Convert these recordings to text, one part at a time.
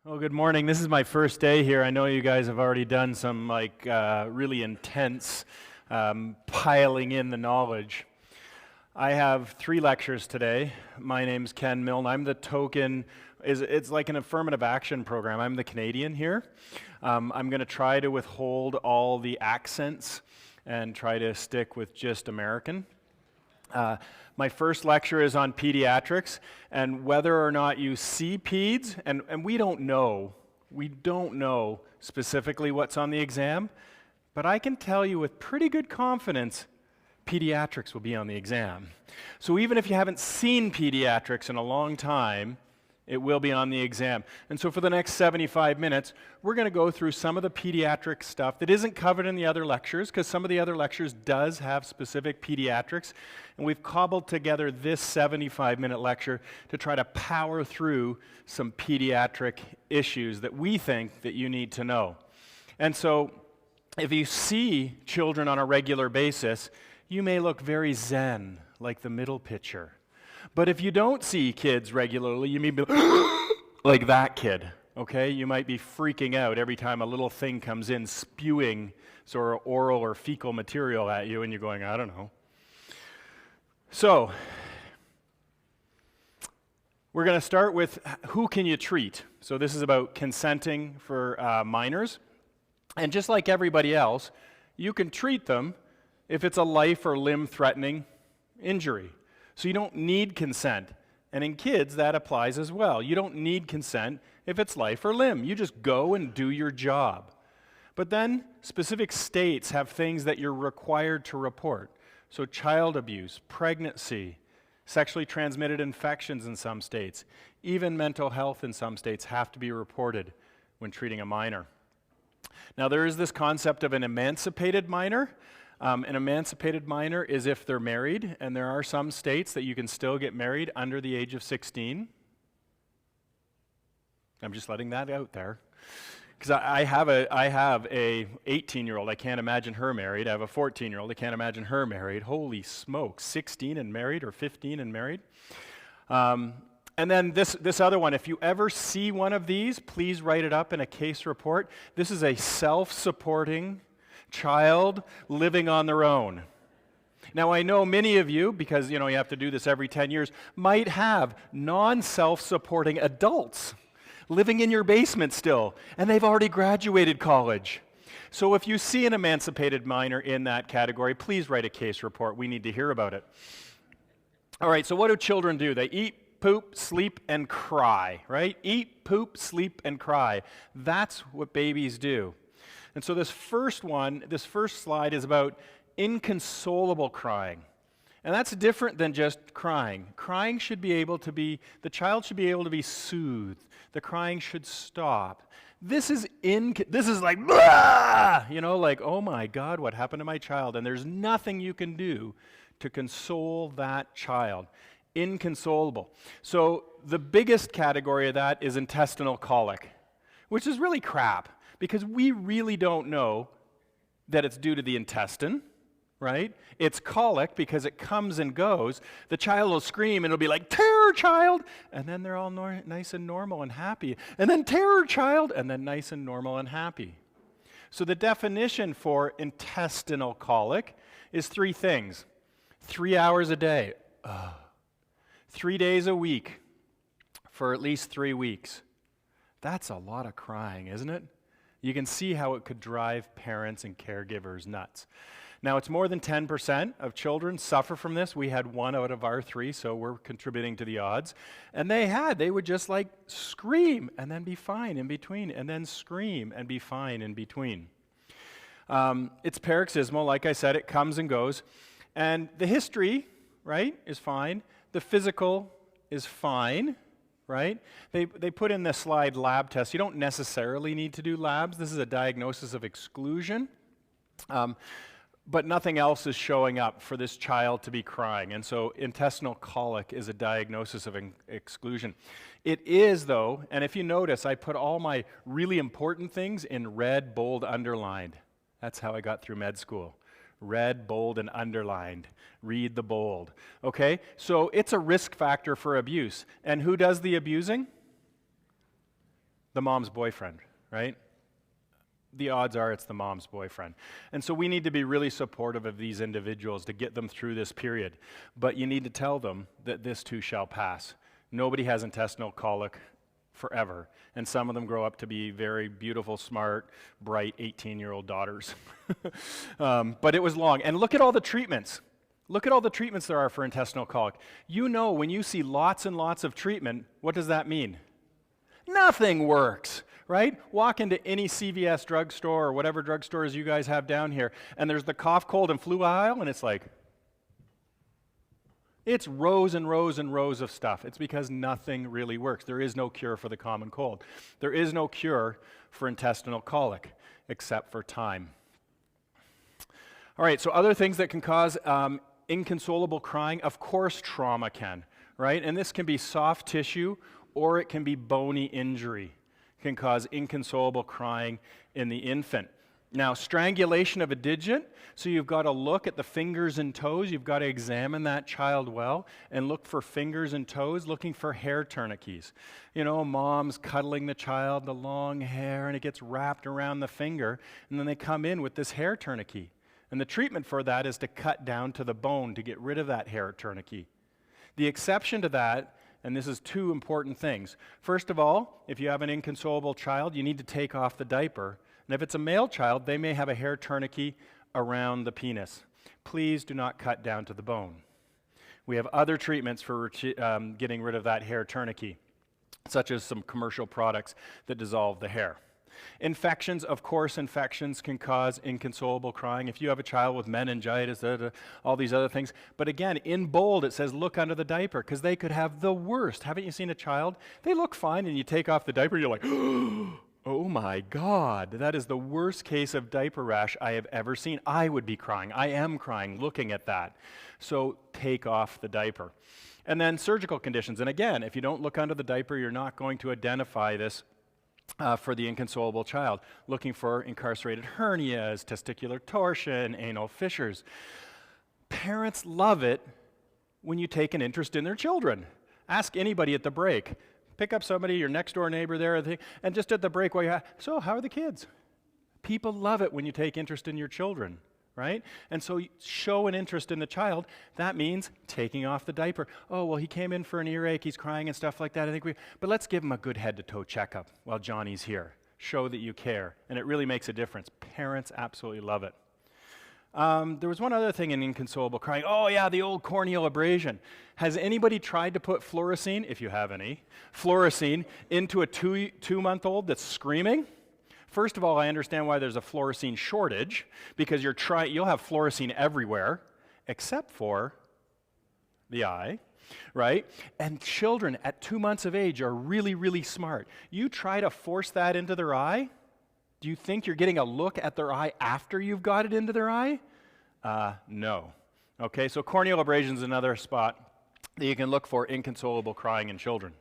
Well, good morning. This is my first day here. I know you guys have already done some really intense piling in the knowledge. I have 3 lectures today. My name's Ken Milne. I'm the token, it's like an affirmative action program. I'm the Canadian here. I'm going to try to withhold all the accents and try to stick with just American. My first lecture is on pediatrics and whether or not you see peds, and we don't know specifically what's on the exam, but I can tell you with pretty good confidence, pediatrics will be on the exam. So even if you haven't seen pediatrics in a long time, it will be on the exam. And so for the next 75 minutes, we're going to go through some of the pediatric stuff that isn't covered in the other lectures, because some of the other lectures does have specific pediatrics. And we've cobbled together this 75-minute lecture to try to power through some pediatric issues that we think that you need to know. And so if you see children on a regular basis, you may look very zen, like the middle picture. But if you don't see kids regularly, you may be like that kid, okay? You might be freaking out every time a little thing comes in spewing sort of oral or fecal material at you, and you're going, I don't know. So, we're going to start with who can you treat? So this is about consenting for minors. And just like everybody else, you can treat them if it's a life or limb-threatening injury. So you don't need consent. And in kids, that applies as well. You don't need consent if it's life or limb. You just go and do your job. But then specific states have things that you're required to report. So child abuse, pregnancy, sexually transmitted infections in some states, even mental health in some states have to be reported when treating a minor. Now there is this concept of an emancipated minor. An emancipated minor is if they're married, and there are some states that you can still get married under the age of 16. I'm just letting that out there. Because I have a 18-year-old, I can't imagine her married. I have a 14-year-old, I can't imagine her married. Holy smokes, 16 and married, or 15 and married. And then this other one, if you ever see one of these, please write it up in a case report. This is a self-supporting child living on their own. Now I know many of you, because you have to do this every 10 years, might have non-self-supporting adults living in your basement still, and they've already graduated college. So if you see an emancipated minor in that category, please write a case report. We need to hear about it. All right, so what do children do? They eat, poop, sleep, and cry, right? Eat, poop, sleep, and cry. That's what babies do. And so this first slide is about inconsolable crying. And that's different than just crying. Crying should be able to be, the child should be able to be soothed. The crying should stop. This is like, blah! Like, oh my God, what happened to my child? And there's nothing you can do to console that child. Inconsolable. So the biggest category of that is intestinal colic, which is really crap. Because we really don't know that it's due to the intestine, right? It's colic because it comes and goes. The child will scream and it'll be like, terror child! And then they're all nice and normal and happy. And then terror child! And then nice and normal and happy. So the definition for intestinal colic is 3 things. 3 hours a day. 3 days a week for at least 3 weeks. That's a lot of crying, isn't it? You can see how it could drive parents and caregivers nuts. Now, it's more than 10% of children suffer from this. We had 1 out of our 3, so we're contributing to the odds. And they would just like scream and then be fine in between, and then scream and be fine in between. It's paroxysmal, like I said, it comes and goes. And the history, right, is fine. The physical is fine. Right? They put in the slide lab tests. You don't necessarily need to do labs. This is a diagnosis of exclusion. But nothing else is showing up for this child to be crying. And so intestinal colic is a diagnosis of exclusion. It is, though, and if you notice, I put all my really important things in red, bold, underlined. That's how I got through med school. Red, bold, and underlined. Read the bold. Okay? So it's a risk factor for abuse. And who does the abusing? The mom's boyfriend, right? The odds are it's the mom's boyfriend. And so we need to be really supportive of these individuals to get them through this period. But you need to tell them that this too shall pass. Nobody has intestinal colic forever. And some of them grow up to be very beautiful, smart, bright 18-year-old daughters. But it was long. And look at all the treatments. Look at all the treatments there are for intestinal colic. You know, when you see lots and lots of treatment, what does that mean? Nothing works, right? Walk into any CVS drugstore or whatever drugstores you guys have down here, and there's the cough, cold, and flu aisle, and it's like, it's rows and rows and rows of stuff. It's because nothing really works. There is no cure for the common cold. There is no cure for intestinal colic, except for time. All right, so other things that can cause inconsolable crying, of course trauma can, right? And this can be soft tissue or it can be bony injury. It can cause inconsolable crying in the infant. Now, strangulation of a digit, so you've got to look at the fingers and toes. You've got to examine that child well and look for fingers and toes, looking for hair tourniquets. You know, mom's cuddling the child, the long hair, and it gets wrapped around the finger, and then they come in with this hair tourniquet. And the treatment for that is to cut down to the bone to get rid of that hair tourniquet. The exception to that, and this is two important things. First of all, if you have an inconsolable child, you need to take off the diaper. And if it's a male child, they may have a hair tourniquet around the penis. Please do not cut down to the bone. We have other treatments for getting rid of that hair tourniquet, such as some commercial products that dissolve the hair. Infections, of course, infections can cause inconsolable crying. If you have a child with meningitis, all these other things. But again, in bold, it says look under the diaper, because they could have the worst. Haven't you seen a child? They look fine, and you take off the diaper, you're like, oh my God, that is the worst case of diaper rash I have ever seen. I would be crying. I am crying looking at that. So take off the diaper. And then surgical conditions. And again, if you don't look under the diaper, you're not going to identify this for the inconsolable child. Looking for incarcerated hernias, testicular torsion, anal fissures. Parents love it when you take an interest in their children. Ask anybody at the break. Pick up somebody, your next door neighbor there, and just at the break, so how are the kids? People love it when you take interest in your children, right? And so show an interest in the child. That means taking off the diaper. Oh, well, he came in for an earache, he's crying and stuff like that. But let's give him a good head-to-toe checkup while Johnny's here. Show that you care, and it really makes a difference. Parents absolutely love it. There was one other thing in inconsolable crying. Oh yeah, the old corneal abrasion. Has anybody tried to put fluorescein, if you have any, fluorescein into a two-month-old that's screaming? First of all, I understand why there's a fluorescein shortage, because you'll have fluorescein everywhere, except for the eye, right? And children at 2 months of age are really, really smart. You try to force that into their eye, do you think you're getting a look at their eye after you've got it into their eye? No. Okay, so corneal abrasion is another spot that you can look for inconsolable crying in children.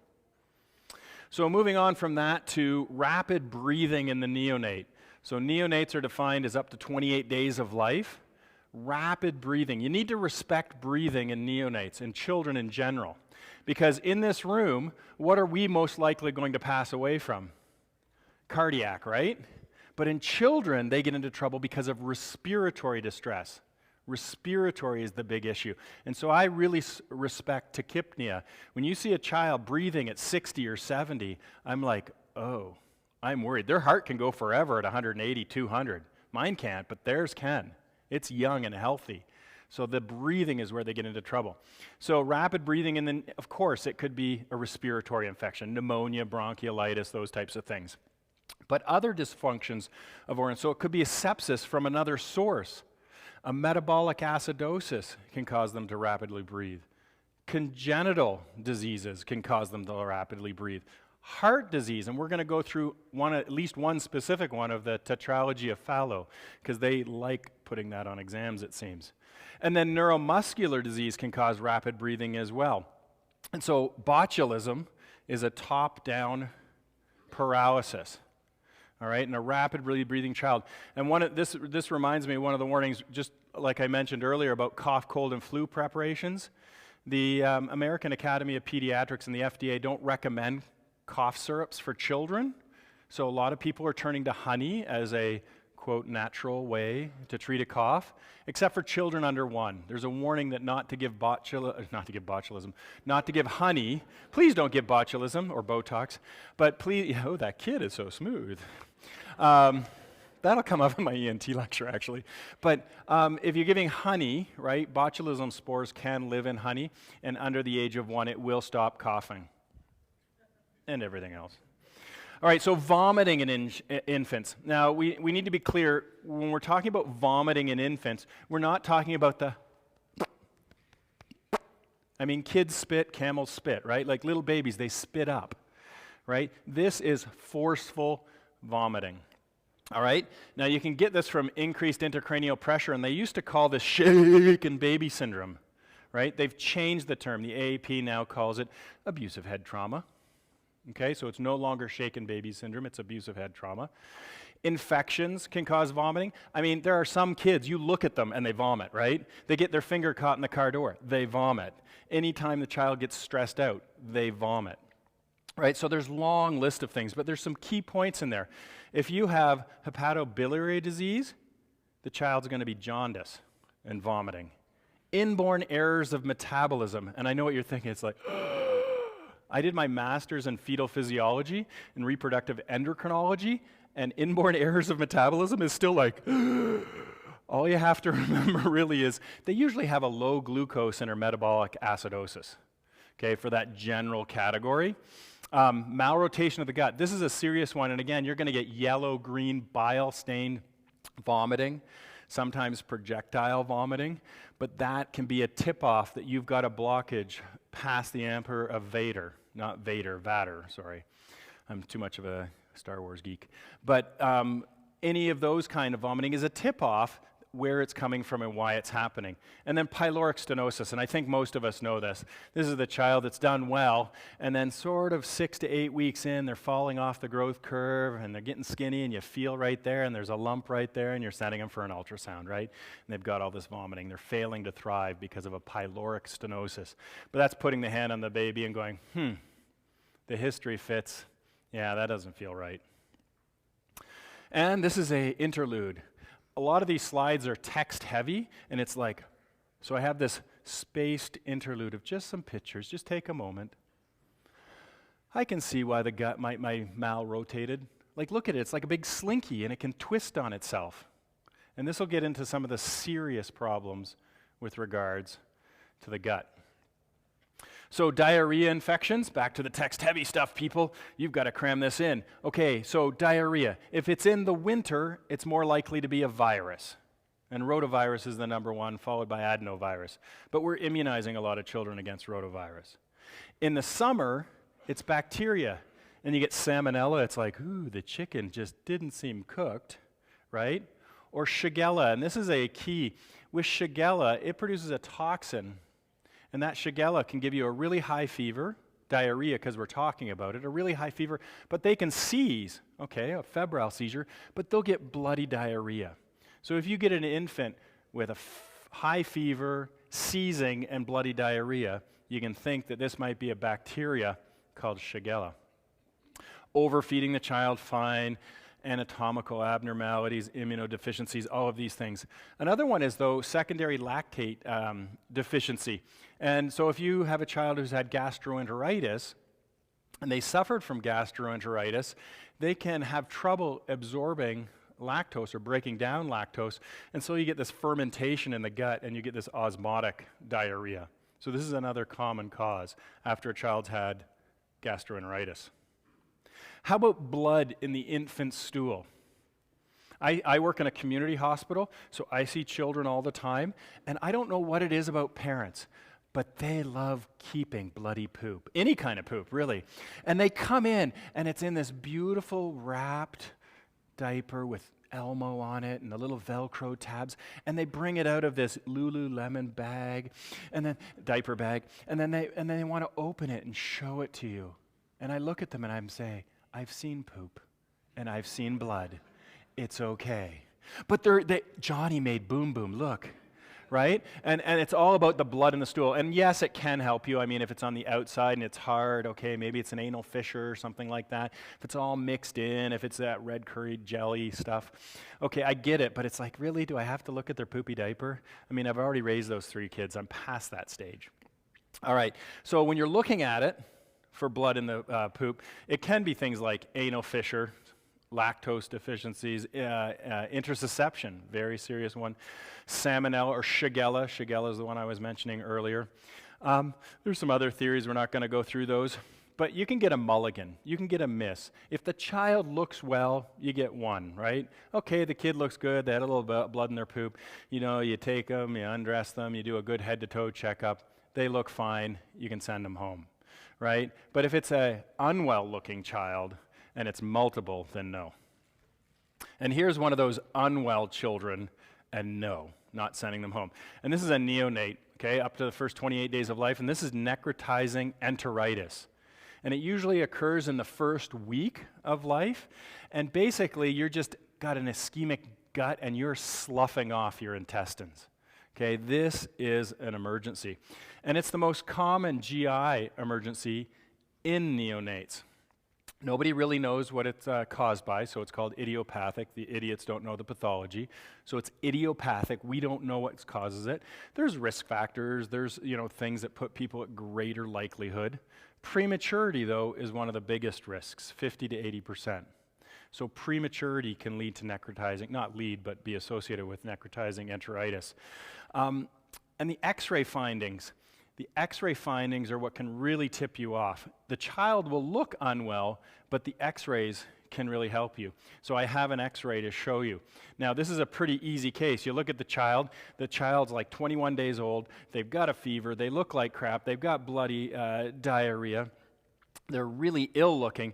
So moving on from that to rapid breathing in the neonate. So neonates are defined as up to 28 days of life. Rapid breathing. You need to respect breathing in neonates and children in general. Because in this room, what are we most likely going to pass away from? Cardiac, right? But in children, they get into trouble because of respiratory distress. Respiratory is the big issue. And so I really respect tachypnea. When you see a child breathing at 60 or 70, I'm like, oh, I'm worried. Their heart can go forever at 180, 200. Mine can't, but theirs can. It's young and healthy. So the breathing is where they get into trouble. So rapid breathing, and then, of course, it could be a respiratory infection, pneumonia, bronchiolitis, those types of things. But other dysfunctions of organs, so it could be a sepsis from another source. A metabolic acidosis can cause them to rapidly breathe. Congenital diseases can cause them to rapidly breathe. Heart disease, and we're going to go through at least one specific one of the tetralogy of Fallot, because they like putting that on exams, it seems. And then neuromuscular disease can cause rapid breathing as well. And so botulism is a top-down paralysis. All right, and a rapidly breathing child. And this reminds me of one of the warnings, just like I mentioned earlier about cough, cold, and flu preparations. The American Academy of Pediatrics and the FDA don't recommend cough syrups for children, So a lot of people are turning to honey as a, quote, natural way to treat a cough, except for children under 1. There's a warning that not to give botulism, not to give honey. Please don't give botulism or Botox, but please, oh, that kid is so smooth. That'll come up in my ENT lecture, actually. But if you're giving honey, right, botulism spores can live in honey, and under the age of 1, it will stop coughing and everything else. All right, so vomiting in infants. Now, we need to be clear, when we're talking about vomiting in infants, we're not talking about the, I mean, kids spit, camels spit, right? Like little babies, they spit up, right? This is forceful vomiting. All right? Now, you can get this from increased intracranial pressure, and they used to call this shaken baby syndrome, right? They've changed the term. The AAP now calls it abusive head trauma. Okay, so it's no longer shaken baby syndrome, it's abusive head trauma. Infections can cause vomiting. I mean, there are some kids, you look at them and they vomit, right? They get their finger caught in the car door, they vomit. Anytime the child gets stressed out, they vomit. Right, so there's a long list of things, but there's some key points in there. If you have hepatobiliary disease, the child's going to be jaundice and vomiting. Inborn errors of metabolism, and I know what you're thinking, it's like, I did my master's in fetal physiology and reproductive endocrinology, and inborn errors of metabolism is still like, all you have to remember really is they usually have a low glucose intermetabolic acidosis, okay, for that general category. Malrotation of the gut. This is a serious one, and again, you're going to get yellow, green, bile-stained vomiting, sometimes projectile vomiting, but that can be a tip-off that you've got a blockage past the Emperor of Vader. Not Vader, Vader, sorry. I'm too much of a Star Wars geek. But any of those kind of vomiting is a tip-off where it's coming from and why it's happening. And then pyloric stenosis, and I think most of us know this. This is the child that's done well, and then sort of 6 to 8 weeks in, they're falling off the growth curve, and they're getting skinny, and you feel right there, and there's a lump right there, and you're sending them for an ultrasound, right? And they've got all this vomiting. They're failing to thrive because of a pyloric stenosis. But that's putting the hand on the baby and going, the history fits. Yeah, that doesn't feel right. And this is an interlude. A lot of these slides are text heavy, and it's like, so I have this spaced interlude of just some pictures. Just take a moment. I can see why the gut might be mal-rotated. Like, look at it. It's like a big slinky, and it can twist on itself. And this will get into some of the serious problems with regards to the gut. So diarrhea infections, back to the text-heavy stuff, people. You've got to cram this in. Okay, so diarrhea. If it's in the winter, it's more likely to be a virus. And rotavirus is the number one, followed by adenovirus. But we're immunizing a lot of children against rotavirus. In the summer, it's bacteria. And you get salmonella. It's like, ooh, the chicken just didn't seem cooked, right? Or Shigella, and this is a key. With Shigella, it produces a toxin. And that Shigella can give you a really high fever, diarrhea because we're talking about it, a really high fever, but they can seize, okay, a febrile seizure, but they'll get bloody diarrhea. So if you get an infant with a high fever, seizing, and bloody diarrhea, you can think that this might be a bacteria called Shigella. Overfeeding the child, fine. Anatomical abnormalities, immunodeficiencies, all of these things. Another one is, though, secondary lactate deficiency. And so if you have a child who's had gastroenteritis, and they suffered from gastroenteritis, they can have trouble absorbing lactose or breaking down lactose, and so you get this fermentation in the gut, and you get this osmotic diarrhea. So this is another common cause after a child's had gastroenteritis. How about blood in the infant stool? I work in a community hospital, so I see children all the time, and I don't know what it is about parents, but they love keeping bloody poop, any kind of poop, really. And they come in, and it's in this beautiful wrapped diaper with Elmo on it and the little Velcro tabs, and they bring it out of this Lululemon bag, and then diaper bag, and then they want to open it and show it to you. And I look at them and I'm saying, I've seen poop, and I've seen blood. It's okay. But Johnny made boom boom, look, right? And it's all about the blood in the stool. And yes, it can help you. I mean, if it's on the outside and it's hard, okay, maybe it's an anal fissure or something like that. If it's all mixed in, if it's that red curried jelly stuff, okay, I get it. But it's like, really, do I have to look at their poopy diaper? I mean, I've already raised those 3 kids. I'm past that stage. All right, so when you're looking at it for blood in the poop, it can be things like anal fissure, lactose deficiencies, intraception, very serious one, salmonella or Shigella. Shigella is the one I was mentioning earlier. There's some other theories. We're not going to go through those. But you can get a mulligan. You can get a miss. If the child looks well, you get 1, right? Okay, the kid looks good. They had a little blood in their poop. You know, you take them, you undress them, you do a good head-to-toe checkup. They look fine. You can send them home, right? But if it's an unwell-looking child and it's multiple, then no. And here's one of those unwell children, and no, not sending them home. And this is a neonate, okay, up to the first 28 days of life, and this is necrotizing enteritis. And it usually occurs in the first week of life. And basically, you're just got an ischemic gut and you're sloughing off your intestines. Okay, this is an emergency. And it's the most common GI emergency in neonates. Nobody really knows what it's caused by, so it's called idiopathic. The idiots don't know the pathology. So it's idiopathic. We don't know what causes it. There's risk factors. There's, things that put people at greater likelihood. Prematurity, though, is one of the biggest risks, 50 to 80%. So prematurity can lead to necrotizing, not lead, but be associated with necrotizing enteritis. And the X-ray findings. The X-ray findings are what can really tip you off. The child will look unwell, but the X-rays can really help you. So I have an X-ray to show you. Now, this is a pretty easy case. You look at the child's like 21 days old, they've got a fever, they look like crap, they've got bloody diarrhea, they're really ill looking.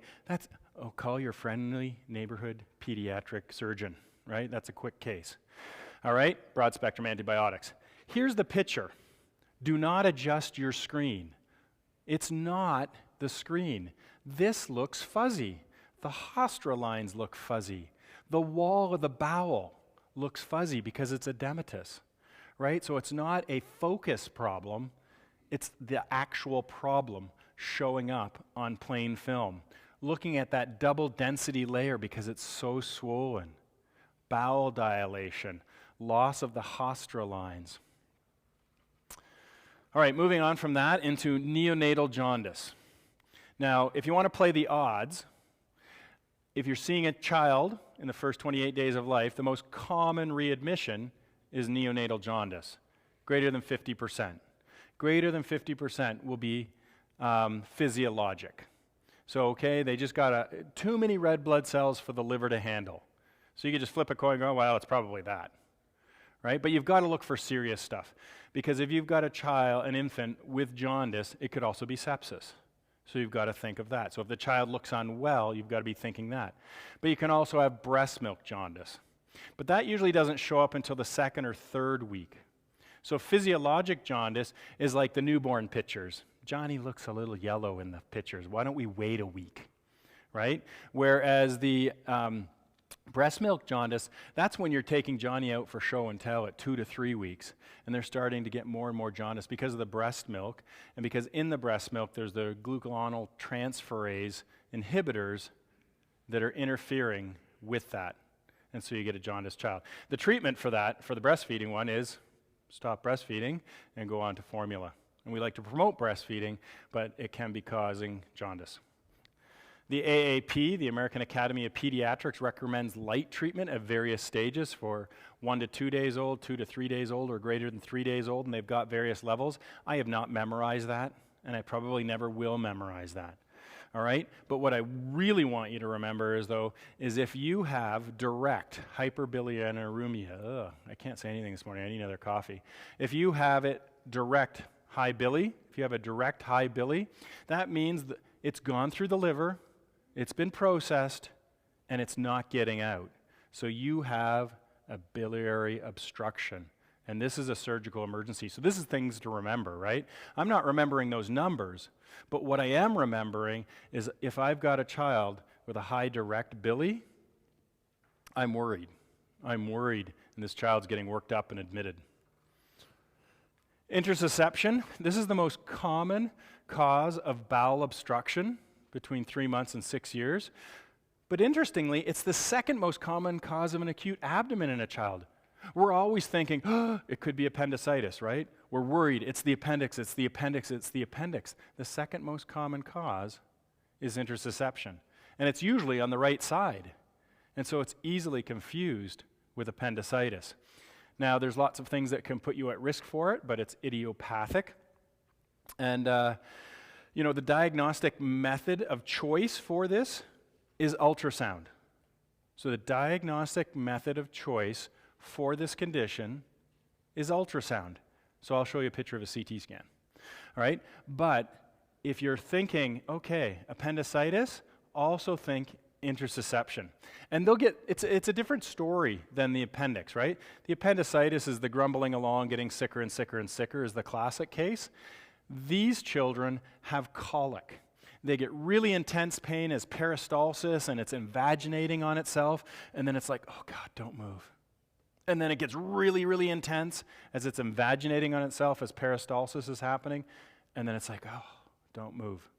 Call your friendly neighborhood pediatric surgeon, right? That's a quick case. All right, broad spectrum antibiotics. Here's the picture. Do not adjust your screen. It's not the screen. This looks fuzzy. The haustra lines look fuzzy. The wall of the bowel looks fuzzy because it's edematous, right? So it's not a focus problem. It's the actual problem showing up on plain film. Looking at that double density layer because it's so swollen. Bowel dilation, loss of the haustra lines. All right, moving on from that into neonatal jaundice. Now, if you want to play the odds, if you're seeing a child in the first 28 days of life, the most common readmission is neonatal jaundice, greater than 50%. Greater than 50% will be physiologic. So, okay, they just got too many red blood cells for the liver to handle. So you can just flip a coin and go, well, it's probably that, right? But you've got to look for serious stuff. Because if you've got an infant with jaundice, it could also be sepsis. So you've got to think of that. So if the child looks unwell, you've got to be thinking that. But you can also have breast milk jaundice. But that usually doesn't show up until the 2nd or 3rd week. So physiologic jaundice is like the newborn pictures. Johnny looks a little yellow in the pictures. Why don't we wait a week, right? Whereas the breast milk jaundice, that's when you're taking Johnny out for show and tell at 2 to 3 weeks, and they're starting to get more and more jaundice because of the breast milk, and because in the breast milk there's the glucagonal transferase inhibitors that are interfering with that, and so you get a jaundiced child. The treatment for that, for the breastfeeding one, is stop breastfeeding and go on to formula. And we like to promote breastfeeding, but it can be causing jaundice. The AAP, the American Academy of Pediatrics, recommends light treatment at various stages for 1 to 2 days old, 2 to 3 days old, or greater than 3 days old, and they've got various levels. I have not memorized that, and I probably never will memorize that. All right? But what I really want you to remember is if you have direct hyperbilirubinemia, I can't say anything this morning, I need another coffee. If you have it direct high bili, if you have a direct high bili, that means that it's gone through the liver, it's been processed, and it's not getting out. So you have a biliary obstruction. And this is a surgical emergency. So this is things to remember, right? I'm not remembering those numbers, but what I am remembering is if I've got a child with a high direct bili, I'm worried. I'm worried, and this child's getting worked up and admitted. Intussusception, this is the most common cause of bowel obstruction between 3 months and 6 years. But interestingly, it's the second most common cause of an acute abdomen in a child. We're always thinking, oh, it could be appendicitis, right? We're worried, it's the appendix, it's the appendix, it's the appendix. The second most common cause is intussusception. And it's usually on the right side. And so it's easily confused with appendicitis. Now, there's lots of things that can put you at risk for it, but it's idiopathic. And, the diagnostic method of choice for this is ultrasound. So the diagnostic method of choice for this condition is ultrasound. So I'll show you a picture of a CT scan. All right? But if you're thinking, okay, appendicitis, also think intussusception. And it's a different story than the appendix, right? The appendicitis is the grumbling along, getting sicker and sicker and sicker is the classic case. These children have colic. They get really intense pain as peristalsis, and it's invaginating on itself, and then it's like, oh God, don't move. And then it gets really, really intense as it's invaginating on itself as peristalsis is happening, and then it's like, oh, don't move.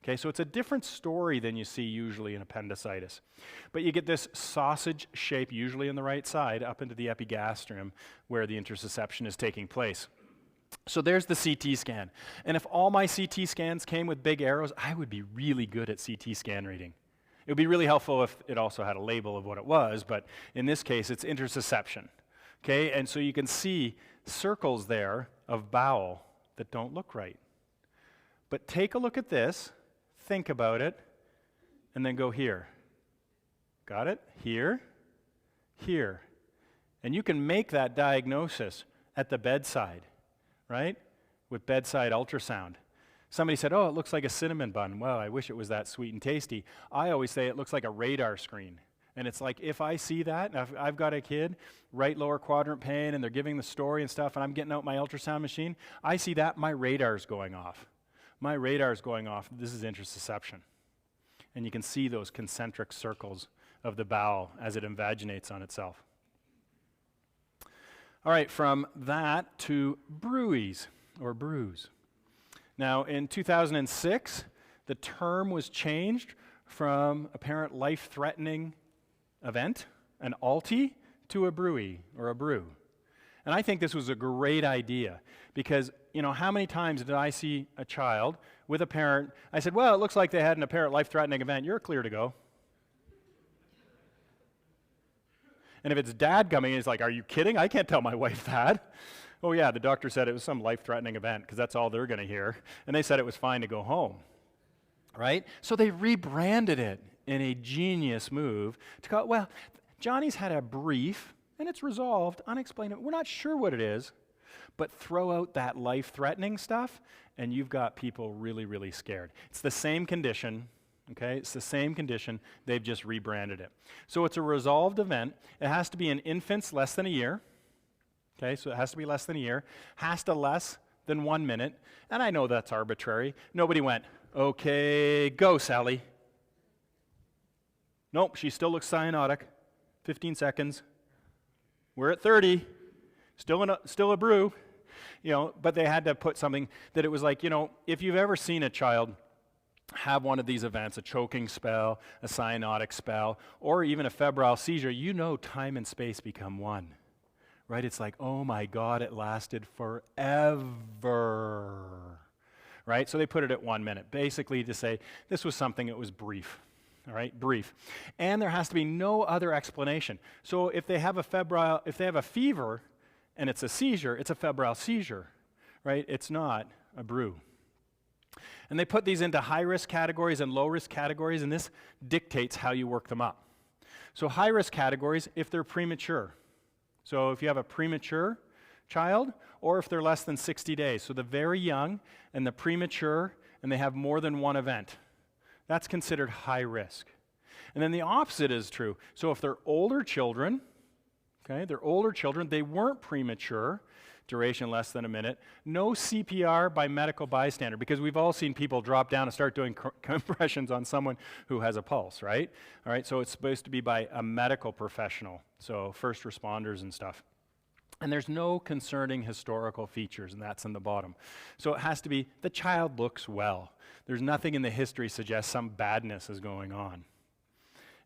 Okay, so it's a different story than you see usually in appendicitis. But you get this sausage shape, usually on the right side, up into the epigastrium where the intussusception is taking place. So there's the CT scan. And if all my CT scans came with big arrows, I would be really good at CT scan reading. It would be really helpful if it also had a label of what it was, but in this case, it's intussusception. Okay, and so you can see circles there of bowel that don't look right. But take a look at this, think about it, and then go here. Got it? Here, here. And you can make that diagnosis at the bedside, right? With bedside ultrasound. Somebody said, oh, it looks like a cinnamon bun. Well, I wish it was that sweet and tasty. I always say it looks like a radar screen. And it's like, if I see that, and I've got a kid, right lower quadrant pain, and they're giving the story and stuff, and I'm getting out my ultrasound machine, I see that, my radar's going off. My radar's going off. This is intussusception. And you can see those concentric circles of the bowel as it invaginates on itself. All right, from that to bruise, or bruise. Now, in 2006, the term was changed from apparent life-threatening event, an ALTI, to a BRUI, or a BRU. And I think this was a great idea because, how many times did I see a child with a parent, I said, well, it looks like they had an apparent life-threatening event, you're clear to go. And if it's dad coming, he's like, are you kidding? I can't tell my wife that. Oh yeah, the doctor said it was some life-threatening event because that's all they're going to hear. And they said it was fine to go home, right? So they rebranded it in a genius move to call it, well, Johnny's had a brief and it's resolved, unexplained. We're not sure what it is, but throw out that life-threatening stuff and you've got people really, really scared. It's the same condition. Okay, it's the same condition, they've just rebranded it. So it's a resolved event. It has to be in infants less than a year. Okay, so it has to be less than a year. Has to less than 1 minute. And I know that's arbitrary. Nobody went, okay, go, Sally. Nope, she still looks cyanotic. 15 seconds. We're at 30. Still a brew. But they had to put something that it was like, if you've ever seen a child have one of these events, a choking spell, a cyanotic spell, or even a febrile seizure, time and space become one, right? It's like, oh my God, it lasted forever, right? So they put it at 1 minute, basically to say this was something that was brief, all right, brief. And there has to be no other explanation. So if they have a fever and it's a seizure, it's a febrile seizure, right? It's not a brew. And they put these into high-risk categories and low-risk categories, and this dictates how you work them up. So high-risk categories, if they're premature. So if you have a premature child, or if they're less than 60 days. So the very young and the premature, and they have more than one event. That's considered high risk. And then the opposite is true. So if they're older children, they weren't premature, duration less than a minute. No CPR by medical bystander, because we've all seen people drop down and start doing compressions on someone who has a pulse, right? All right, so it's supposed to be by a medical professional, so first responders and stuff. And there's no concerning historical features, and that's in the bottom. So it has to be, the child looks well. There's nothing in the history suggests some badness is going on.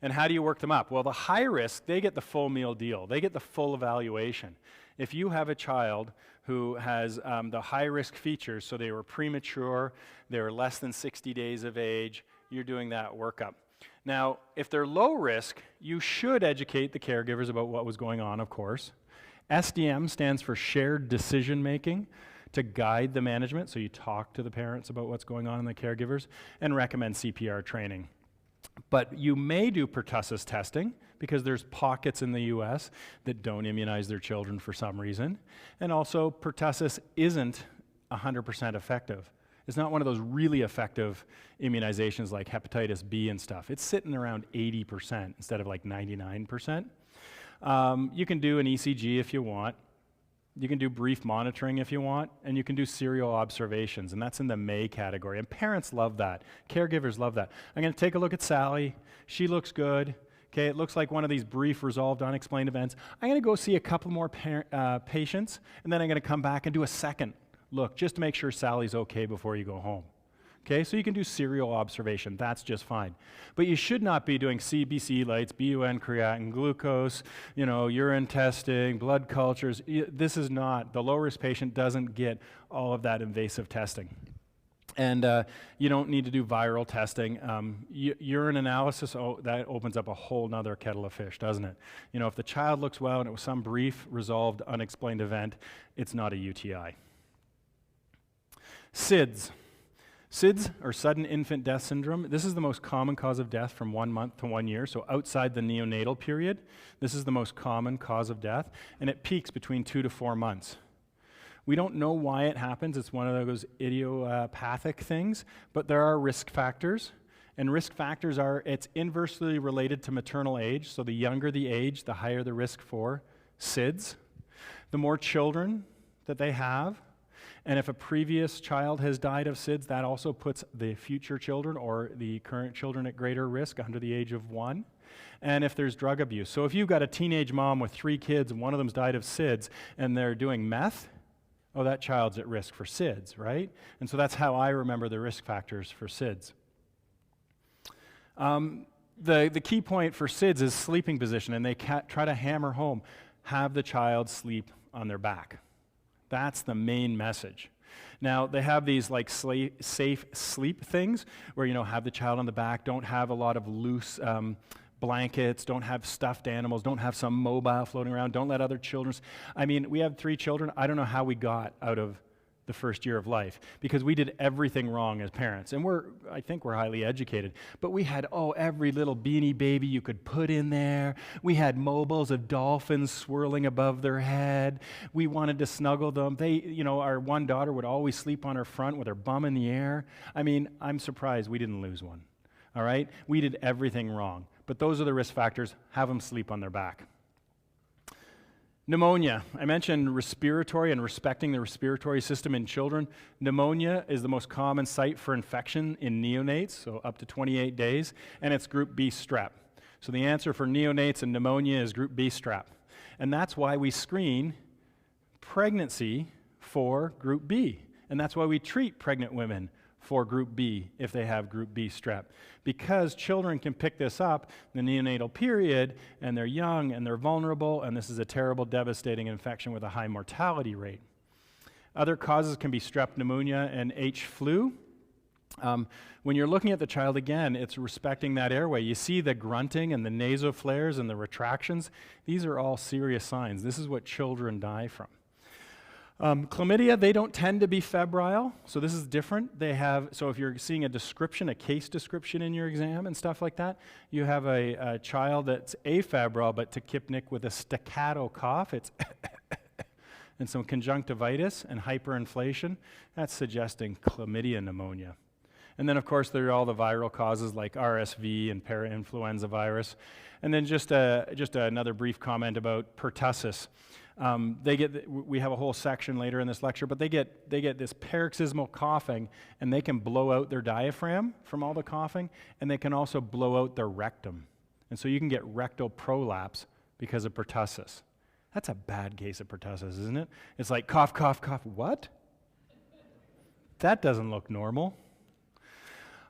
And how do you work them up? Well, the high risk, they get the full meal deal. They get the full evaluation. If you have a child who has the high risk features, so they were premature, they were less than 60 days of age, you're doing that workup. Now, if they're low risk, you should educate the caregivers about what was going on, of course. SDM stands for shared decision making, to guide the management, so you talk to the parents about what's going on in the caregivers, and recommend CPR training. But you may do pertussis testing, because there's pockets in the US that don't immunize their children for some reason. And also, pertussis isn't 100% effective. It's not one of those really effective immunizations like hepatitis B and stuff. It's sitting around 80% instead of like 99%. You can do an ECG if you want. You can do brief monitoring if you want, and you can do serial observations, and that's in the may category. And parents love that. Caregivers love that. I'm going to take a look at Sally. She looks good. Okay, it looks like one of these brief, resolved, unexplained events. I'm going to go see a couple more patients, and then I'm going to come back and do a second look just to make sure Sally's okay before you go home. Okay, so you can do serial observation. That's just fine. But you should not be doing CBC lights, BUN creatinine, glucose, urine testing, blood cultures. This is not, the low-risk patient doesn't get all of that invasive testing. And you don't need to do viral testing. Urine analysis, that opens up a whole nother kettle of fish, doesn't it? If the child looks well and it was some brief, resolved, unexplained event, it's not a UTI. SIDS. SIDS, or sudden infant death syndrome, this is the most common cause of death from 1 month to 1 year, so outside the neonatal period. This is the most common cause of death, and it peaks between 2 to 4 months. We don't know why it happens. It's one of those idiopathic things, but there are risk factors, and risk factors are, it's inversely related to maternal age, so the younger the age, the higher the risk for SIDS. The more children that they have, and if a previous child has died of SIDS, that also puts the future children or the current children at greater risk under the age of 1. And if there's drug abuse. So if you've got a teenage mom with 3 kids and one of them's died of SIDS and they're doing meth, that child's at risk for SIDS, right? And so that's how I remember the risk factors for SIDS. The key point for SIDS is sleeping position, and they try to hammer home, have the child sleep on their back. That's the main message. Now, they have these like safe sleep things where, have the child on the back, don't have a lot of loose blankets, don't have stuffed animals, don't have some mobile floating around, don't let other children. We have 3 children. I don't know how we got out of the first year of life, because we did everything wrong as parents. And I think we're highly educated. But we had, every little beanie baby you could put in there. We had mobiles of dolphins swirling above their head. We wanted to snuggle them. Our one daughter would always sleep on her front with her bum in the air. I'm surprised we didn't lose one. All right? We did everything wrong. But those are the risk factors. Have them sleep on their back. Pneumonia. I mentioned respiratory and respecting the respiratory system in children. Pneumonia is the most common site for infection in neonates, so up to 28 days, and it's group B strep. So the answer for neonates and pneumonia is group B strep. And that's why we screen pregnancy for group B. And that's why we treat pregnant women for group B if they have group B strep. Because children can pick this up in the neonatal period, and they're young and they're vulnerable, and this is a terrible, devastating infection with a high mortality rate. Other causes can be strep pneumonia and H flu. When you're looking at the child, again, it's respecting that airway. You see the grunting and the nasoflares and the retractions. These are all serious signs. This is what children die from. Chlamydia, they don't tend to be febrile, so this is different. So if you're seeing a case description in your exam and stuff like that, you have a child that's afebrile but tachypnic with a staccato cough. It's and some conjunctivitis and hyperinflation. That's suggesting chlamydia pneumonia. And then, of course, there are all the viral causes like RSV and parainfluenza virus. And then just another brief comment about pertussis. We have a whole section later in this lecture, but they get this paroxysmal coughing, and they can blow out their diaphragm from all the coughing, and they can also blow out their rectum. And so you can get rectal prolapse because of pertussis. That's a bad case of pertussis, isn't it? It's like cough, cough, cough. What? That doesn't look normal.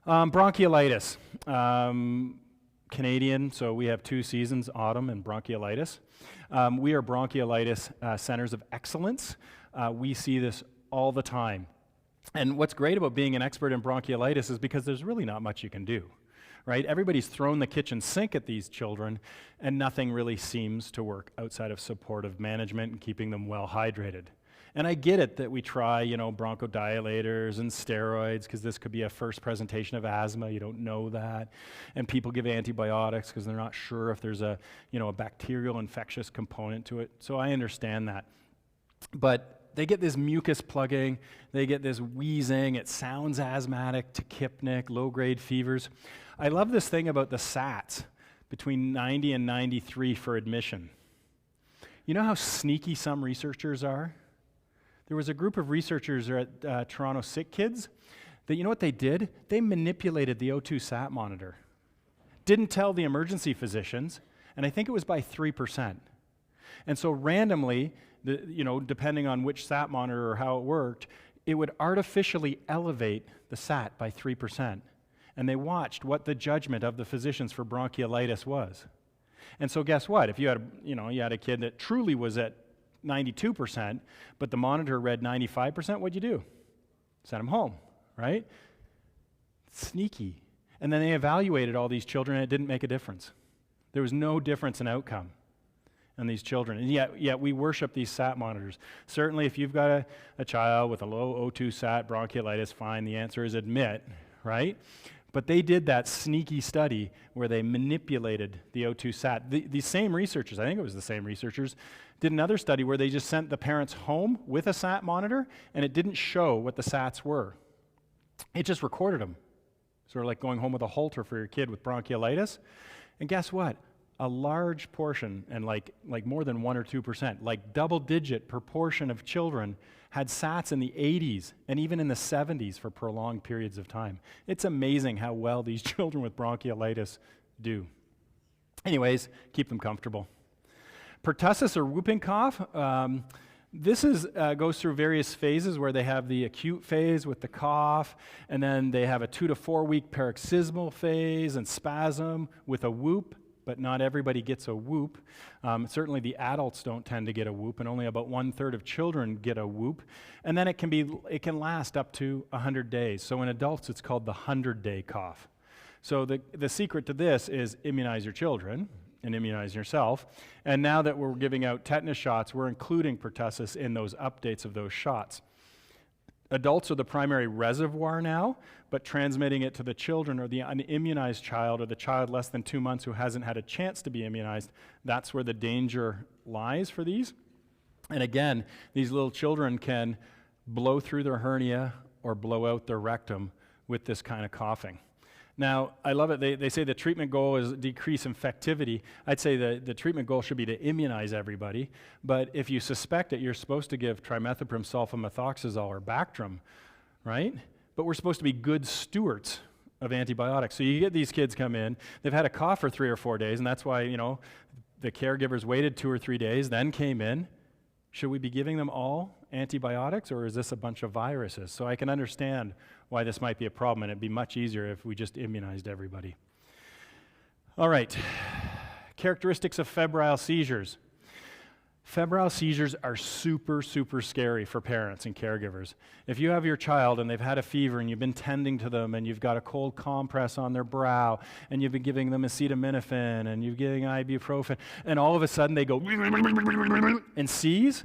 Bronchiolitis. Canadian, so we have 2 seasons, autumn and bronchiolitis. We are bronchiolitis centers of excellence. We see this all the time. And what's great about being an expert in bronchiolitis is because there's really not much you can do, right? Everybody's thrown the kitchen sink at these children, and nothing really seems to work outside of supportive management and keeping them well hydrated. And I get it that we try, bronchodilators and steroids, because this could be a first presentation of asthma. You don't know that. And people give antibiotics because they're not sure if there's a bacterial infectious component to it. So I understand that. But they get this mucus plugging, they get this wheezing, it sounds asthmatic, tachypnic, low-grade fevers. I love this thing about the SATs, between 90 and 93 for admission. You know how sneaky some researchers are? There was a group of researchers at Toronto Sick Kids that, you know what they did? They manipulated the O2 SAT monitor. Didn't tell the emergency physicians, and I think it was by 3%. And so randomly, depending on which SAT monitor or how it worked, it would artificially elevate the SAT by 3%. And they watched what the judgment of the physicians for bronchiolitis was. And so guess what? If you had a kid that truly was at 92%, but the monitor read 95%, what'd you do? Send them home, right? Sneaky. And then they evaluated all these children, and it didn't make a difference. There was no difference in outcome on these children. And yet we worship these SAT monitors. Certainly, if you've got a child with a low O2 SAT, bronchiolitis, fine, the answer is admit, right? But they did that sneaky study where they manipulated the O2 SAT. The same researchers, I think it was the same researchers, did another study where they just sent the parents home with a SAT monitor, and it didn't show what the SATs were. It just recorded them. Sort of like going home with a Holter for your kid with bronchiolitis. And guess what? A large portion, and like more than 1 or 2%, like double-digit proportion of children had SATs in the 80s and even in the 70s for prolonged periods of time. It's amazing how well these children with bronchiolitis do. Anyways, keep them comfortable. Pertussis or whooping cough, this goes through various phases where they have the acute phase with the cough, and then they have a 2 to 4 week paroxysmal phase and spasm with a whoop, but not everybody gets a whoop. Certainly the adults don't tend to get a whoop, and only about 1/3 of children get a whoop. And then it can last up to 100 days. So in adults, it's called the 100-day cough. So the secret to this is immunize your children and immunize yourself. And now that we're giving out tetanus shots, we're including pertussis in those updates of those shots. Adults are the primary reservoir now, but transmitting it to the children or the unimmunized child or the child less than 2 months who hasn't had a chance to be immunized, that's where the danger lies for these. And again, these little children can blow through their hernia or blow out their rectum with this kind of coughing. Now, I love it. They say the treatment goal is decrease infectivity. I'd say the treatment goal should be to immunize everybody, but if you suspect it, you're supposed to give trimethoprim, sulfamethoxazole, or Bactrim, right? But we're supposed to be good stewards of antibiotics. So you get these kids come in, they've had a cough for 3 or 4 days, and that's why, the caregivers waited 2 or 3 days, then came in. Should we be giving them all antibiotics, or is this a bunch of viruses? So I can understand why this might be a problem, and it'd be much easier if we just immunized everybody. All right, characteristics of febrile seizures. Febrile seizures are super, super scary for parents and caregivers. If you have your child and they've had a fever and you've been tending to them and you've got a cold compress on their brow and you've been giving them acetaminophen and you're giving ibuprofen, and all of a sudden they go and seize,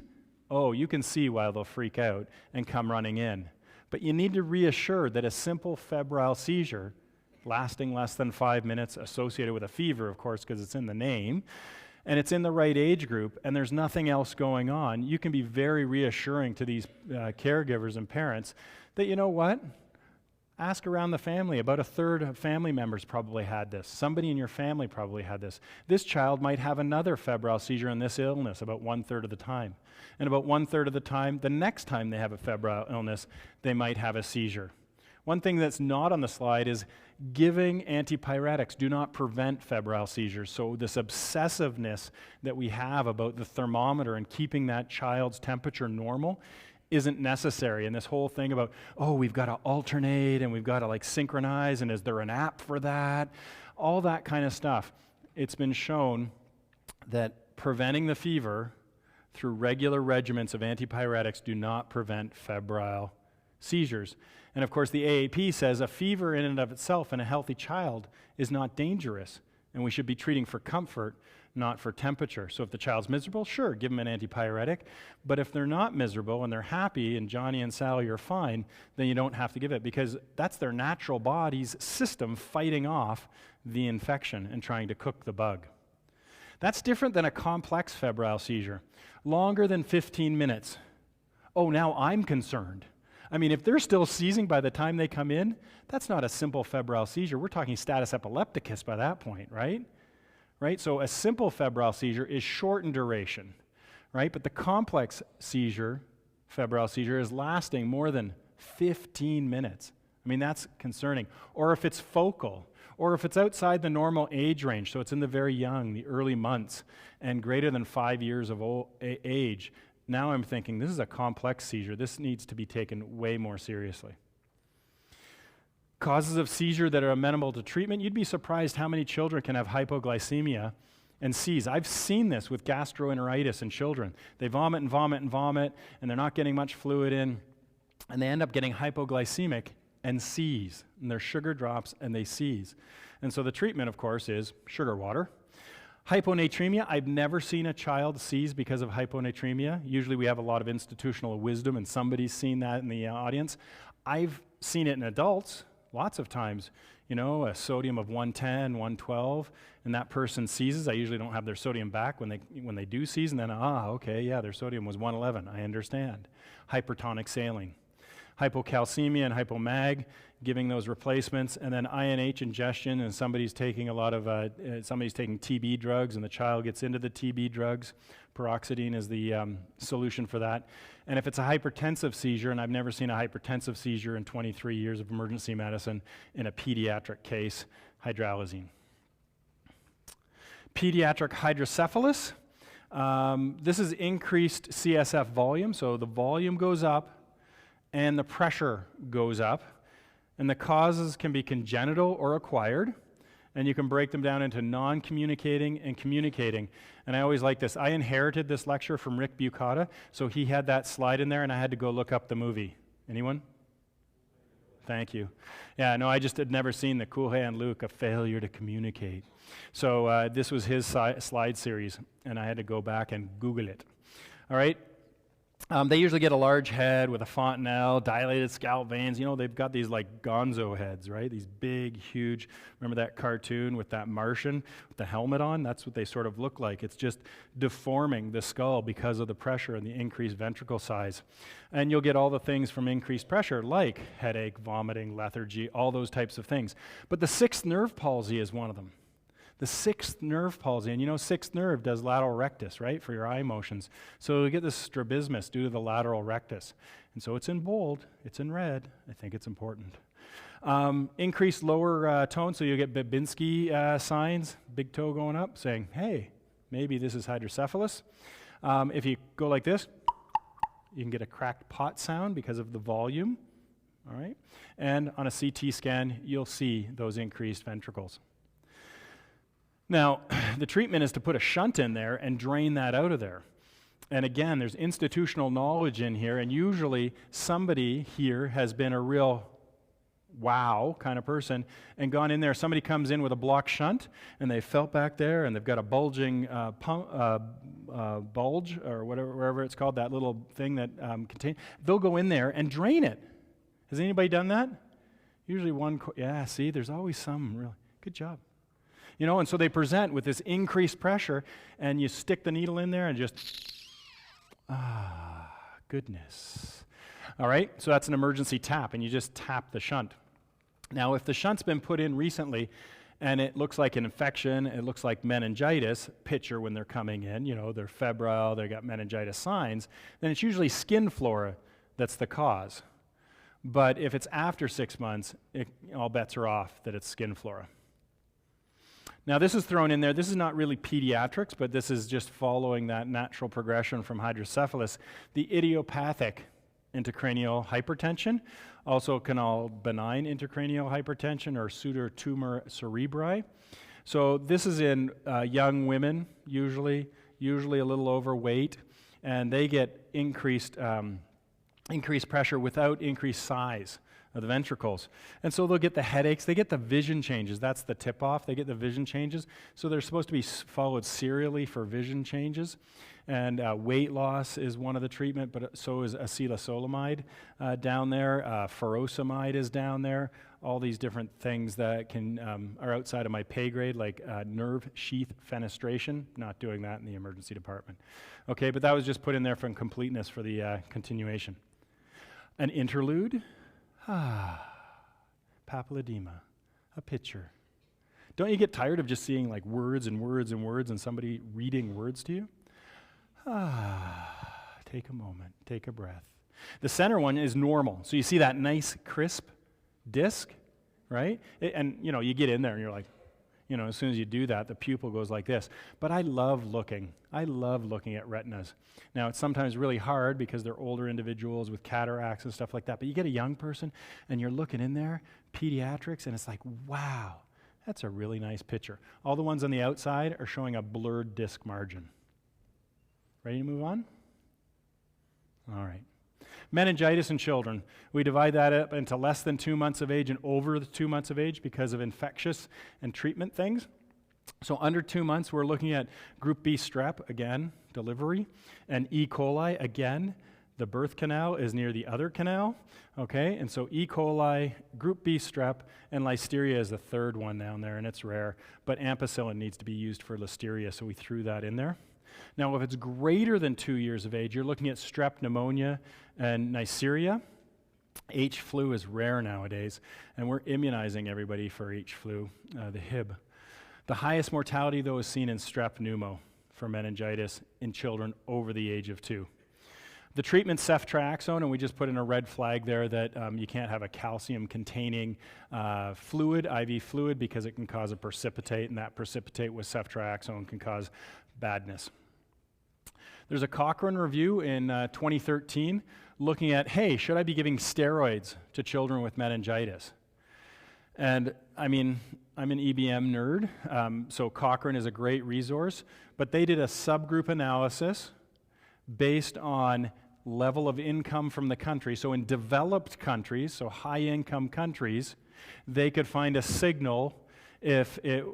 oh, you can see why they'll freak out and come running in. But you need to reassure that a simple febrile seizure, lasting less than 5 minutes, associated with a fever, of course, because it's in the name, and it's in the right age group, and there's nothing else going on, you can be very reassuring to these caregivers and parents that, you know what? Ask around the family. About 1/3 of family members probably had this. Somebody in your family probably had this. This child might have another febrile seizure in this illness about 1/3 of the time. And about 1/3 of the time, the next time they have a febrile illness, they might have a seizure. One thing that's not on the slide is giving antipyretics do not prevent febrile seizures. So this obsessiveness that we have about the thermometer and keeping that child's temperature normal isn't necessary. And this whole thing about, oh, we've got to alternate and we've got to like synchronize, and is there an app for that? All that kind of stuff. It's been shown that preventing the fever through regular regimens of antipyretics do not prevent febrile seizures. And of course, the AAP says a fever in and of itself in a healthy child is not dangerous, and we should be treating for comfort, not for temperature. So if the child's miserable, sure, give them an antipyretic. But if they're not miserable and they're happy and Johnny and Sally are fine, then you don't have to give it, because that's their natural body's system fighting off the infection and trying to cook the bug. That's different than a complex febrile seizure. Longer than 15 minutes. Oh, now I'm concerned. I mean, if they're still seizing by the time they come in, that's not a simple febrile seizure. We're talking status epilepticus by that point, right? Right? So a simple febrile seizure is short in duration, right? But the complex seizure, febrile seizure, is lasting more than 15 minutes. I mean, that's concerning. Or if it's focal, or if it's outside the normal age range, so it's in the very young, the early months, and greater than 5 years of age, now I'm thinking this is a complex seizure. This needs to be taken way more seriously. Causes of seizure that are amenable to treatment, you'd be surprised how many children can have hypoglycemia and seize. I've seen this with gastroenteritis in children. They vomit and vomit and vomit, and they're not getting much fluid in, and they end up getting hypoglycemic and seize. And their sugar drops and they seize. And so the treatment, of course, is sugar water. Hyponatremia, I've never seen a child seize because of hyponatremia. Usually we have a lot of institutional wisdom, and somebody's seen that in the audience. I've seen it in adults lots of times. You know, a sodium of 110, 112, and that person seizes. I usually don't have their sodium back when they do seize, and then, okay, yeah, their sodium was 111. I understand. Hypertonic saline. Hypocalcemia and hypomag, giving those replacements, and then INH ingestion, and somebody's taking TB drugs, and the child gets into the TB drugs. Paroxetine is the solution for that. And if it's a hypertensive seizure, and I've never seen a hypertensive seizure in 23 years of emergency medicine in a pediatric case, hydralazine. Pediatric hydrocephalus. This is increased CSF volume, so the volume goes up and the pressure goes up, and the causes can be congenital or acquired, and you can break them down into non-communicating and communicating. And I always like this. I inherited this lecture from Rick Bucata, so he had that slide in there, and I had to go look up the movie. Anyone? Thank you. Yeah, no, I just had never seen the Cool Hand Luke, A Failure to Communicate. So this was his slide series, and I had to go back and Google it. All right? They usually get a large head with a fontanelle, dilated scalp veins. You know, they've got these like gonzo heads, right? These big, huge, remember that cartoon with that Martian with the helmet on? That's what they sort of look like. It's just deforming the skull because of the pressure and the increased ventricle size. And you'll get all the things from increased pressure, like headache, vomiting, lethargy, all those types of things. But the sixth nerve palsy is one of them. The sixth nerve palsy, and you know sixth nerve does lateral rectus, right, for your eye motions. So you get this strabismus due to the lateral rectus. And so it's in bold, it's in red. I think it's important. Increased lower tone, so you get Babinski signs, big toe going up, saying, hey, maybe this is hydrocephalus. If you go like this, you can get a cracked pot sound because of the volume. All right? And on a CT scan, you'll see those increased ventricles. Now, the treatment is to put a shunt in there and drain that out of there. And again, there's institutional knowledge in here, and usually somebody here has been a real wow kind of person and gone in there. Somebody comes in with a block shunt, and they felt back there, and they've got a bulging bulge, or whatever it's called, that little thing that contains. They'll go in there and drain it. Has anybody done that? Usually one, yeah, see, there's always some, really. Good job. You know, and so they present with this increased pressure, and you stick the needle in there and just, goodness. All right, so that's an emergency tap, and you just tap the shunt. Now, if the shunt's been put in recently, and it looks like an infection, it looks like meningitis, picture when they're coming in, you know, they're febrile, they've got meningitis signs, then it's usually skin flora that's the cause. But if it's after 6 months, all bets are off that it's skin flora. Now this is thrown in there. This is not really pediatrics, but this is just following that natural progression from hydrocephalus. The idiopathic intracranial hypertension, also called benign intracranial hypertension or pseudotumor cerebri. So this is in young women, usually a little overweight, and they get increased pressure without increased size of the ventricles. And so they'll get the headaches, they get the vision changes. That's the tip-off. They get the vision changes. So they're supposed to be followed serially for vision changes. And weight loss is one of the treatment, but so is acetazolamide down there. Furosemide is down there. All these different things that are outside of my pay grade, like nerve sheath fenestration. Not doing that in the emergency department. Okay, but that was just put in there for completeness for the continuation. An interlude. Papilledema, a picture. Don't you get tired of just seeing like words and words and words and somebody reading words to you? Take a moment, take a breath. The center one is normal. So you see that nice crisp disc, right? And you get in there and you're like, as soon as you do that, the pupil goes like this. But I love looking at retinas. Now, it's sometimes really hard because they're older individuals with cataracts and stuff like that, but you get a young person and you're looking in there, pediatrics, and it's like, wow, that's a really nice picture. All the ones on the outside are showing a blurred disc margin. Ready to move on? All right. Meningitis in children. We divide that up into less than 2 months of age and over the 2 months of age because of infectious and treatment things. So under 2 months, we're looking at group B strep, again, delivery, and E. coli, again. The birth canal is near the other canal, okay? And so E. coli, group B strep, and listeria is the third one down there, and it's rare. But ampicillin needs to be used for listeria, so we threw that in there. Now, if it's greater than 2 years of age, you're looking at strep pneumonia and Neisseria. H. flu is rare nowadays, and we're immunizing everybody for H. flu, the Hib. The highest mortality, though, is seen in strep pneumo for meningitis in children over the age of 2. The treatment ceftriaxone, and we just put in a red flag there that you can't have a calcium-containing fluid, IV fluid, because it can cause a precipitate, and that precipitate with ceftriaxone can cause badness. There's a Cochrane review in 2013 looking at, hey, should I be giving steroids to children with meningitis? And I mean, I'm an EBM nerd, so Cochrane is a great resource, but they did a subgroup analysis based on level of income from the country. So in developed countries, so high-income countries, they could find a signal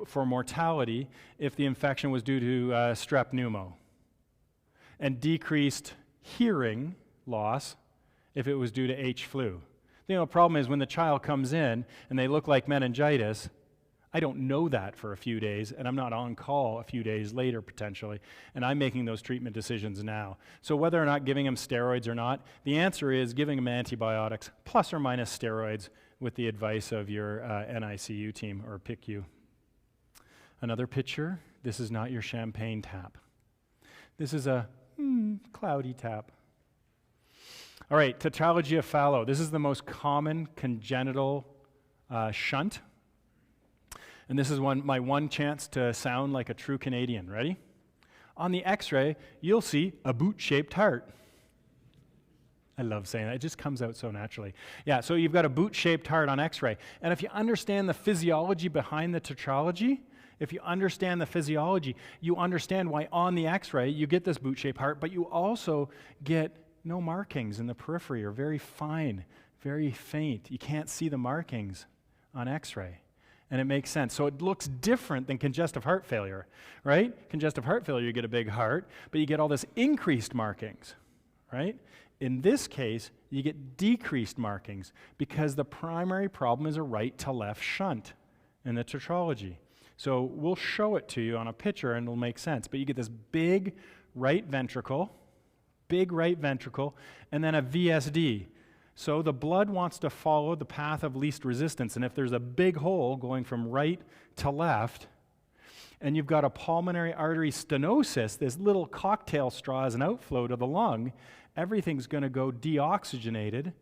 for mortality if the infection was due to strep pneumo, and decreased hearing loss if it was due to H. flu. The problem is when the child comes in and they look like meningitis, I don't know that for a few days, and I'm not on call a few days later potentially, and I'm making those treatment decisions now. So whether or not giving them steroids or not, the answer is giving them antibiotics plus or minus steroids with the advice of your NICU team or PICU. Another picture, this is not your champagne tap. This is a cloudy tap. All right, tetralogy of Fallot. This is the most common congenital shunt. And this is my one chance to sound like a true Canadian. Ready? On the x-ray, you'll see a boot-shaped heart. I love saying that. It just comes out so naturally. Yeah, so you've got a boot-shaped heart on x-ray. And if you understand the physiology behind the tetralogy, you understand why on the x-ray you get this boot-shaped heart, but you also get no markings in the periphery, or very fine, very faint. You can't see the markings on x-ray. And it makes sense. So it looks different than congestive heart failure, right? Congestive heart failure, you get a big heart, but you get all this increased markings, right? In this case, you get decreased markings because the primary problem is a right to left shunt in the tetralogy. So we'll show it to you on a picture and it'll make sense. But you get this big right ventricle, and then a VSD. So the blood wants to follow the path of least resistance, and if there's a big hole going from right to left, and you've got a pulmonary artery stenosis, this little cocktail straw as an outflow to the lung, everything's going to go deoxygenated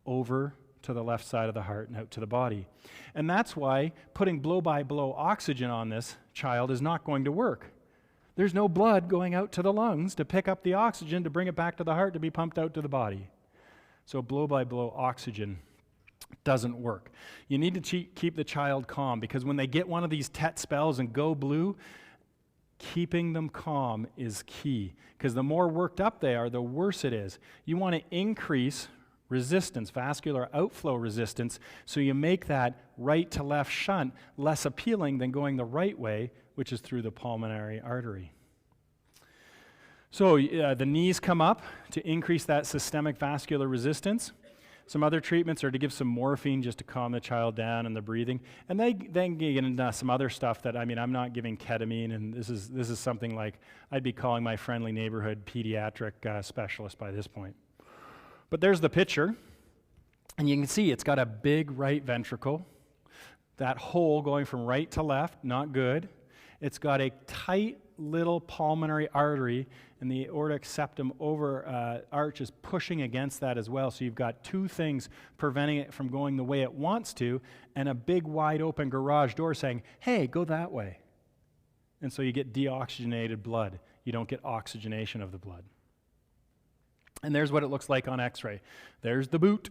over to the left side of the heart and out to the body. And that's why putting blow-by-blow oxygen on this child is not going to work. There's no blood going out to the lungs to pick up the oxygen to bring it back to the heart to be pumped out to the body. So blow-by-blow oxygen doesn't work. You need to keep the child calm, because when they get one of these TET spells and go blue, keeping them calm is key, because the more worked up they are, the worse it is. You want to increase resistance, vascular outflow resistance, so you make that right to left shunt less appealing than going the right way, which is through the pulmonary artery. So the knees come up to increase that systemic vascular resistance. Some other treatments are to give some morphine just to calm the child down and the breathing. And they then get into some other stuff that, I mean, I'm not giving ketamine, and this is something like I'd be calling my friendly neighborhood pediatric specialist by this point. But there's the picture, and you can see it's got a big right ventricle, that hole going from right to left, not good. It's got a tight little pulmonary artery, and the aortic septum arch is pushing against that as well. So you've got two things preventing it from going the way it wants to, and a big wide open garage door saying, hey, go that way. And so you get deoxygenated blood. You don't get oxygenation of the blood. And there's what it looks like on x-ray. There's the boot.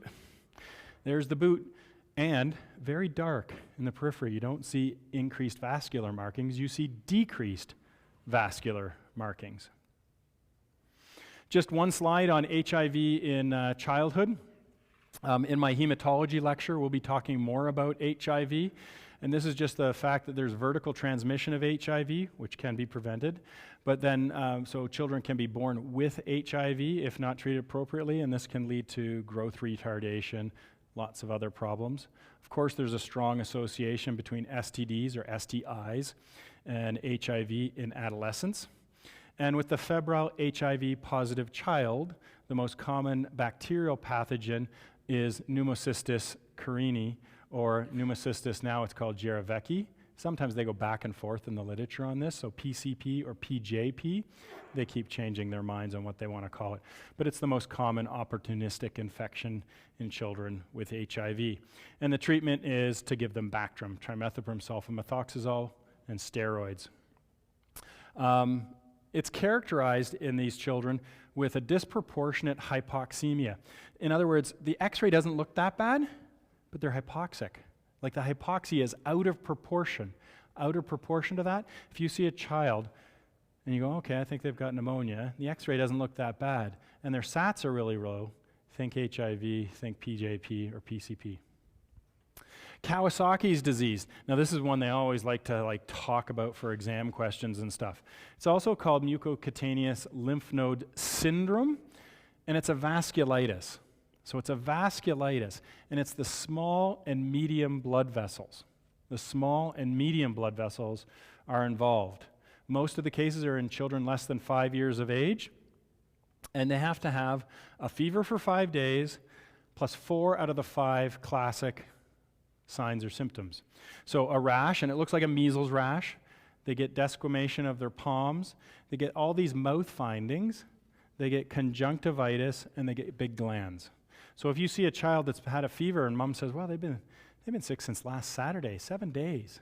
There's the boot. And very dark in the periphery. You don't see increased vascular markings. You see decreased vascular markings. Just one slide on HIV in childhood. In my hematology lecture, we'll be talking more about HIV. And this is just the fact that there's vertical transmission of HIV, which can be prevented. But then, so children can be born with HIV if not treated appropriately, and this can lead to growth retardation, lots of other problems. Of course, there's a strong association between STDs or STIs and HIV in adolescence. And with the febrile HIV positive child, the most common bacterial pathogen is Pneumocystis carinii, or Pneumocystis, now it's called Jiravecii. Sometimes they go back and forth in the literature on this, so PCP or PJP. They keep changing their minds on what they want to call it. But it's the most common opportunistic infection in children with HIV. And the treatment is to give them Bactrim, trimethoprim sulfamethoxazole, and steroids. It's characterized in these children with a disproportionate hypoxemia. In other words, the x-ray doesn't look that bad, but they're hypoxic. Like the hypoxia is out of proportion to that. If you see a child and you go, okay, I think they've got pneumonia, the x-ray doesn't look that bad, and their SATs are really low, think HIV, think PJP or PCP. Kawasaki's disease. Now this is one they always like to talk about for exam questions and stuff. It's also called mucocutaneous lymph node syndrome, and it's a vasculitis. So it's a vasculitis, and it's the small and medium blood vessels. The small and medium blood vessels are involved. Most of the cases are in children less than 5 years of age, and they have to have a fever for 5 days, plus 4 out of the 5 classic signs or symptoms. So a rash, and it looks like a measles rash. They get desquamation of their palms. They get all these mouth findings. They get conjunctivitis, and they get big glands. So if you see a child that's had a fever and mom says, well, they've been sick since last Saturday, 7 days.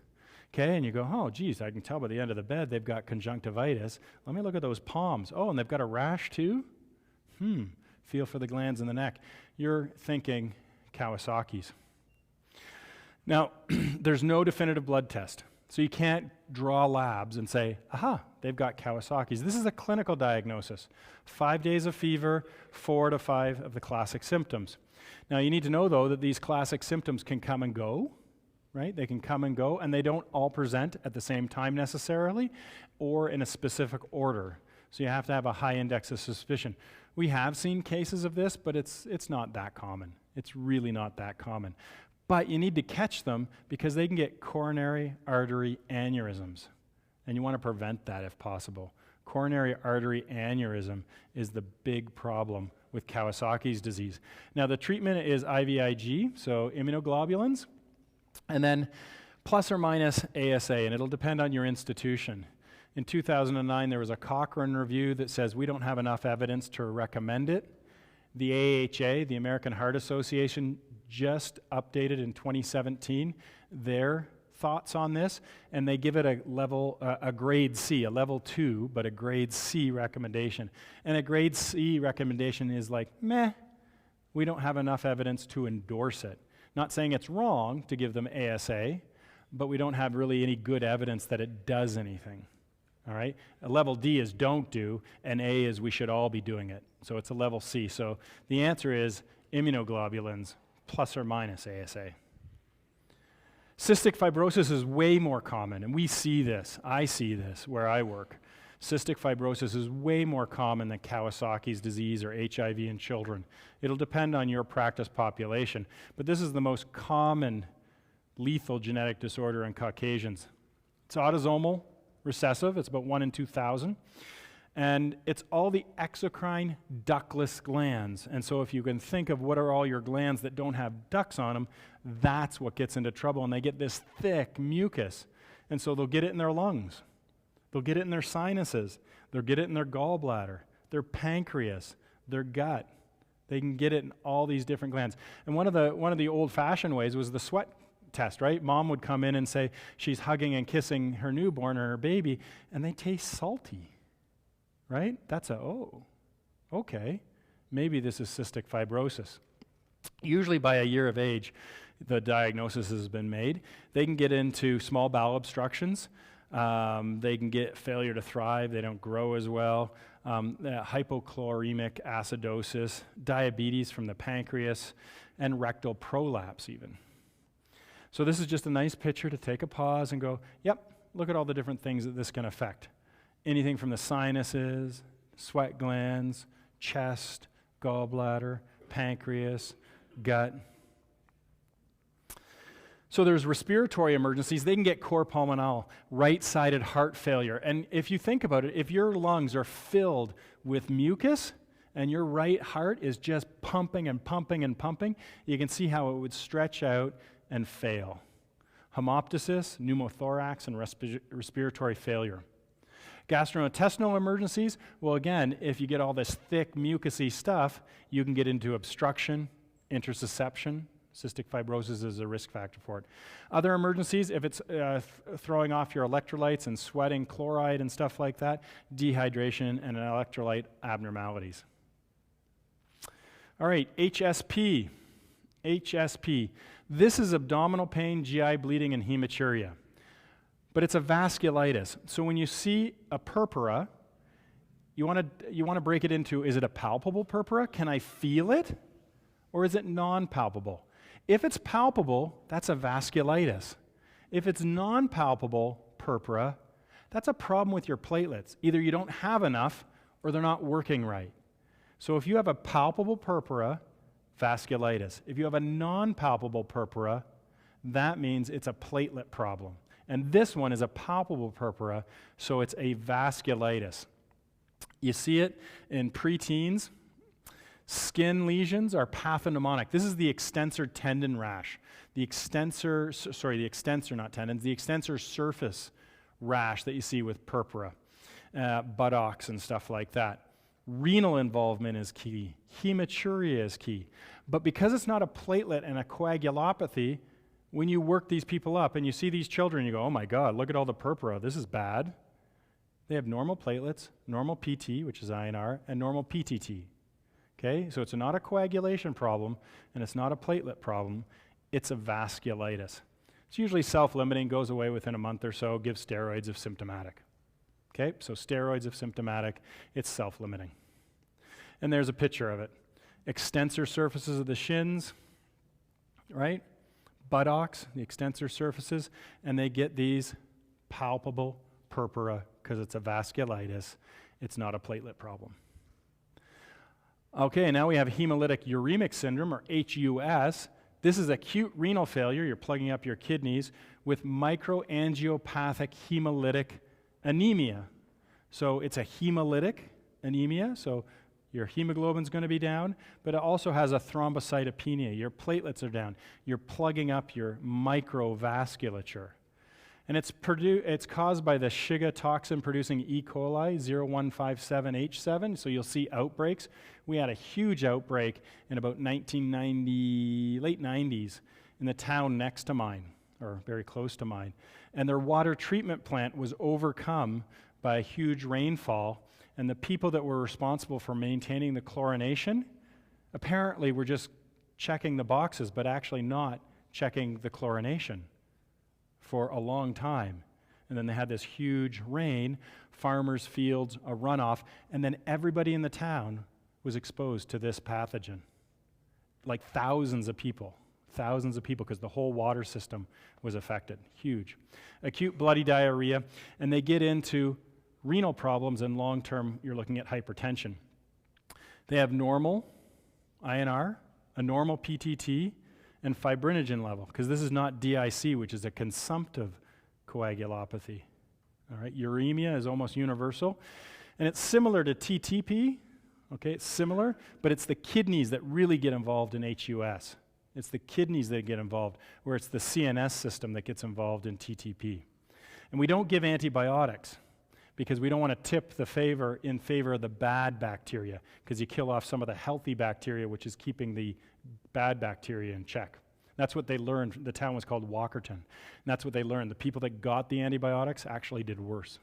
Okay, and you go, oh, geez, I can tell by the end of the bed they've got conjunctivitis. Let me look at those palms. Oh, and they've got a rash too? Feel for the glands in the neck. You're thinking Kawasaki's. Now, there's no definitive blood test. So you can't draw labs and say, aha, they've got Kawasaki's. This is a clinical diagnosis. 5 days of fever, 4 to 5 of the classic symptoms. Now you need to know, though, that these classic symptoms can come and go, right? They can come and go, and they don't all present at the same time necessarily, or in a specific order. So you have to have a high index of suspicion. We have seen cases of this, but it's not that common. It's really not that common. But you need to catch them because they can get coronary artery aneurysms. And you want to prevent that if possible. Coronary artery aneurysm is the big problem with Kawasaki's disease. Now the treatment is IVIG, so immunoglobulins, and then plus or minus ASA, and it'll depend on your institution. In 2009, there was a Cochrane review that says we don't have enough evidence to recommend it. The AHA, the American Heart Association, just updated in 2017 their thoughts on this, and they give it a grade C, a level 2, but a grade C recommendation. And a grade C recommendation is like, meh, we don't have enough evidence to endorse it. Not saying it's wrong to give them ASA, but we don't have really any good evidence that it does anything. All right? A level D is don't do, and A is we should all be doing it. So it's a level C. So the answer is immunoglobulins plus or minus ASA. Cystic fibrosis is way more common, and we see this. I see this where I work. Cystic fibrosis is way more common than Kawasaki's disease or HIV in children. It'll depend on your practice population, but this is the most common lethal genetic disorder in Caucasians. It's autosomal recessive. It's about 1 in 2,000. And it's all the exocrine ductless glands. And so if you can think of what are all your glands that don't have ducts on them, that's what gets into trouble. And they get this thick mucus. And so they'll get it in their lungs. They'll get it in their sinuses. They'll get it in their gallbladder, their pancreas, their gut. They can get it in all these different glands. And one of the old-fashioned ways was the sweat test, right? Mom would come in and say she's hugging and kissing her newborn or her baby, and they taste salty. Right? That's okay. Maybe this is cystic fibrosis. Usually by a year of age, the diagnosis has been made. They can get into small bowel obstructions. They can get failure to thrive. They don't grow as well. Hypochloremic acidosis, diabetes from the pancreas, and rectal prolapse even. So this is just a nice picture to take a pause and go, yep, look at all the different things that this can affect. Anything from the sinuses, sweat glands, chest, gallbladder, pancreas, gut. So there's respiratory emergencies. They can get cor pulmonale, right-sided heart failure. And if you think about it, if your lungs are filled with mucus and your right heart is just pumping and pumping and pumping, you can see how it would stretch out and fail. Hemoptysis, pneumothorax, and respiratory failure. Gastrointestinal emergencies, well again, if you get all this thick mucousy stuff, you can get into obstruction, intussusception. Cystic fibrosis is a risk factor for it. Other emergencies, if it's throwing off your electrolytes and sweating chloride and stuff like that, dehydration and electrolyte abnormalities. All right, HSP. HSP. This is abdominal pain, GI bleeding, and hematuria. But it's a vasculitis. So when you see a purpura, you want to break it into, is it a palpable purpura? Can I feel it? Or is it non-palpable? If it's palpable, that's a vasculitis. If it's non-palpable purpura, that's a problem with your platelets. Either you don't have enough or they're not working right. So if you have a palpable purpura, vasculitis. If you have a non-palpable purpura, that means it's a platelet problem. And this one is a palpable purpura, so it's a vasculitis. You see it in preteens. Skin lesions are pathognomonic. This is the extensor tendon rash. The extensor surface rash that you see with purpura, buttocks and stuff like that. Renal involvement is key. Hematuria is key. But because it's not a platelet and a coagulopathy, when you work these people up and you see these children, you go, oh my God, look at all the purpura. This is bad. They have normal platelets, normal PT, which is INR, and normal PTT. Okay, so it's not a coagulation problem and it's not a platelet problem. It's a vasculitis. It's usually self-limiting, goes away within a month or so, give steroids if symptomatic. Okay, so steroids if symptomatic, it's self-limiting. And there's a picture of it. Extensor surfaces of the shins, right? Buttocks, the extensor surfaces, and they get these palpable purpura because it's a vasculitis. It's not a platelet problem. Okay, now we have hemolytic uremic syndrome, or HUS. This is acute renal failure. You're plugging up your kidneys with microangiopathic hemolytic anemia. So it's a hemolytic anemia, so your hemoglobin's going to be down, but it also has a thrombocytopenia. Your platelets are down. You're plugging up your microvasculature. And it's caused by the Shiga toxin-producing E. coli 0157H7, so you'll see outbreaks. We had a huge outbreak in about 1990, late 90s, in the town next to mine, or very close to mine. And their water treatment plant was overcome by a huge rainfall, and the people that were responsible for maintaining the chlorination apparently were just checking the boxes, but actually not checking the chlorination for a long time. And then they had this huge rain, farmers' fields, a runoff, and then everybody in the town was exposed to this pathogen. Like thousands of people, because the whole water system was affected. Huge. Acute bloody diarrhea, and they get into renal problems, and long-term, you're looking at hypertension. They have normal INR, a normal PTT, and fibrinogen level, because this is not DIC, which is a consumptive coagulopathy. All right, uremia is almost universal, and it's similar to TTP. Okay, it's similar, but it's the kidneys that really get involved in HUS. It's the kidneys that get involved, where it's the CNS system that gets involved in TTP. And we don't give antibiotics because we don't want to tip the favor in favor of the bad bacteria, because you kill off some of the healthy bacteria, which is keeping the bad bacteria in check. That's what they learned. The town was called Walkerton. And that's what they learned. The people that got the antibiotics actually did worse.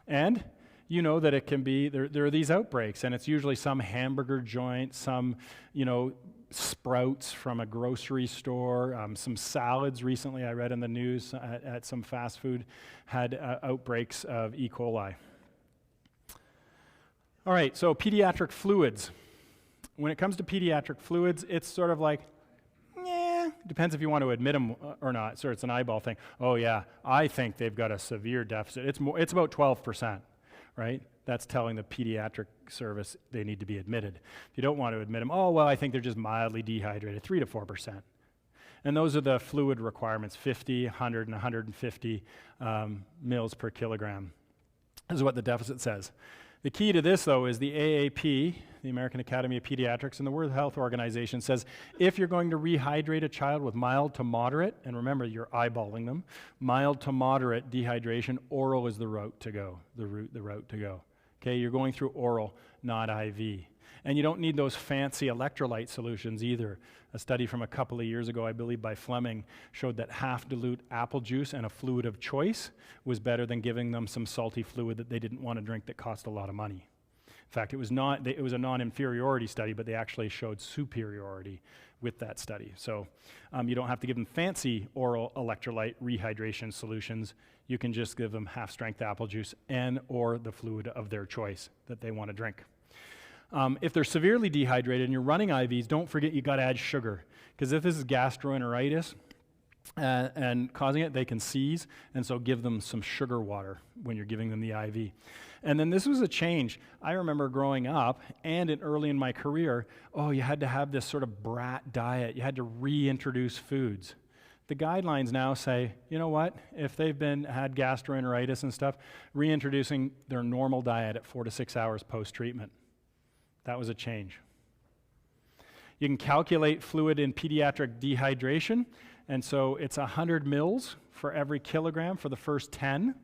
And you know that it can be, there are these outbreaks, and it's usually some hamburger joint, some, Sprouts from a grocery store, some salads recently I read in the news at some fast food had outbreaks of E. coli. All right, so pediatric fluids. When it comes to pediatric fluids, it's sort of like, depends if you want to admit them or not. So it's an eyeball thing. Oh yeah, I think they've got a severe deficit. It's about 12%, right? That's telling the pediatric service they need to be admitted. If you don't want to admit them, oh, well, I think they're just mildly dehydrated, 3 to 4%. And those are the fluid requirements, 50, 100, and 150 mils per kilogram. This is what the deficit says. The key to this, though, is the AAP, the American Academy of Pediatrics, and the World Health Organization says if you're going to rehydrate a child with mild to moderate, and remember, you're eyeballing them, mild to moderate dehydration, oral is the route to go, the route to go. Okay, you're going through oral, not IV. And you don't need those fancy electrolyte solutions either. A study from a couple of years ago, I believe by Fleming, showed that half-dilute apple juice and a fluid of choice was better than giving them some salty fluid that they didn't want to drink that cost a lot of money. In fact, it was a non-inferiority study, but they actually showed superiority with that study. So you don't have to give them fancy oral electrolyte rehydration solutions. You can just give them half-strength apple juice and or the fluid of their choice that they want to drink. If they're severely dehydrated and you're running IVs, don't forget you got to add sugar, because if this is gastroenteritis and causing it, they can seize, and so give them some sugar water when you're giving them the IV. And then this was a change. I remember growing up and early in my career, you had to have this sort of brat diet. You had to reintroduce foods. The guidelines now say, you know what, if they've had gastroenteritis and stuff, reintroducing their normal diet at 4 to 6 hours post-treatment. That was a change. You can calculate fluid in pediatric dehydration, and so it's 100 mils for every kilogram for the first 10.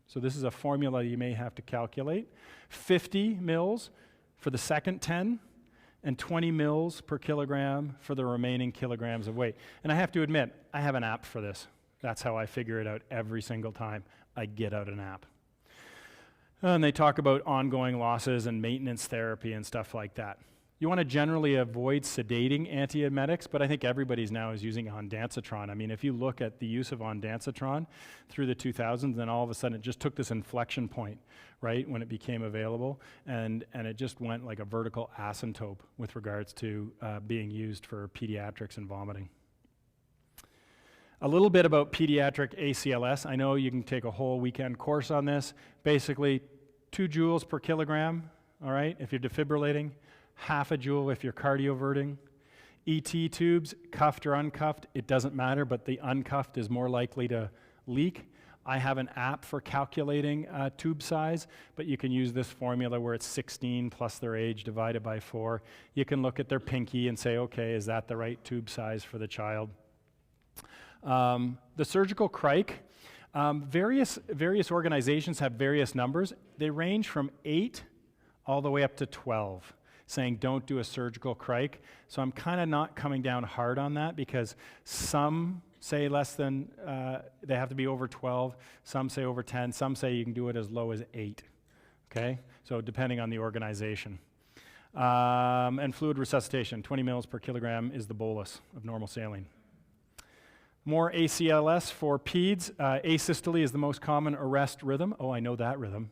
So this is a formula you may have to calculate. 50 mils for the second 10, and 20 mils per kilogram for the remaining kilograms of weight. And I have to admit, I have an app for this. That's how I figure it out every single time I get out an app. And they talk about ongoing losses and maintenance therapy and stuff like that. You want to generally avoid sedating antiemetics, but I think everybody's now is using ondansetron. I mean, if you look at the use of ondansetron through the 2000s, then all of a sudden it just took this inflection point, right, when it became available, and it just went like a vertical asymptote with regards to being used for pediatrics and vomiting. A little bit about pediatric ACLS. I know you can take a whole weekend course on this. Basically, 2 joules per kilogram, all right, if you're defibrillating, half a joule if you're cardioverting. ET tubes, cuffed or uncuffed, it doesn't matter, but the uncuffed is more likely to leak. I have an app for calculating tube size, but you can use this formula where it's 16 plus their age divided by 4. You can look at their pinky and say, okay, is that the right tube size for the child? The surgical crike, various organizations have various numbers. They range from 8 all the way up to 12, saying don't do a surgical crike. So I'm kind of not coming down hard on that, because some say less than, they have to be over 12, some say over 10, some say you can do it as low as 8, okay? So depending on the organization. And fluid resuscitation, 20 mils per kilogram is the bolus of normal saline. More ACLS for peds. Asystole is the most common arrest rhythm. Oh, I know that rhythm.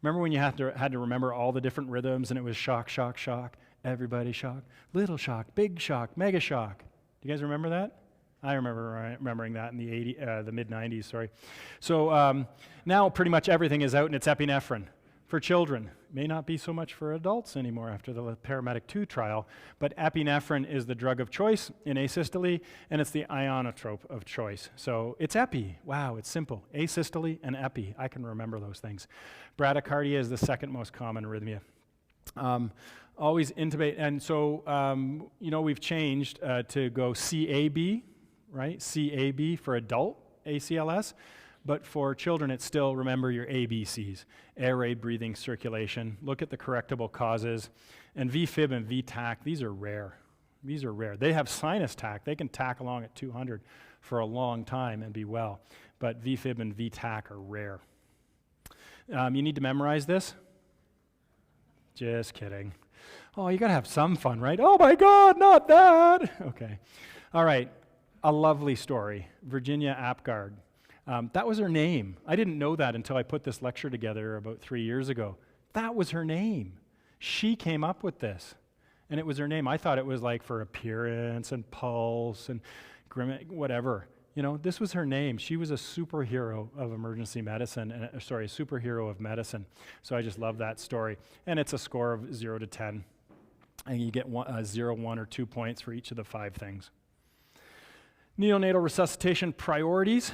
Remember when you had to remember all the different rhythms, and it was shock, shock, shock, everybody shock, little shock, big shock, mega shock. Do you guys remember that? I remember remembering that in the mid-90s, sorry. So now pretty much everything is out, and it's epinephrine for children. May not be so much for adults anymore after the Paramedic 2 trial, but epinephrine is the drug of choice in asystole, and it's the ionotrope of choice. So it's epi. Wow, it's simple. Asystole and epi. I can remember those things. Bradycardia is the second most common arrhythmia. Always intubate, and so we've changed to go CAB, right? CAB for adult ACLS. But for children, it's still, remember your ABCs, air, raid, breathing, circulation. Look at the correctable causes. And VFib and VTAC, these are rare. These are rare. They have sinus tach. They can tack along at 200 for a long time and be well. But VFib and VTAC are rare. You need to memorize this? Just kidding. Oh, you got to have some fun, right? Oh my God, not that. Okay. All right. A lovely story. Virginia Apgard. That was her name. I didn't know that until I put this lecture together about 3 years ago. That was her name. She came up with this, and it was her name. I thought it was like for appearance and pulse and whatever. This was her name. She was a superhero of emergency medicine, a superhero of medicine. So I just love that story. And it's a score of 0 to 10. And you get 0, 1, or 2 points for each of the 5 things. Neonatal resuscitation priorities,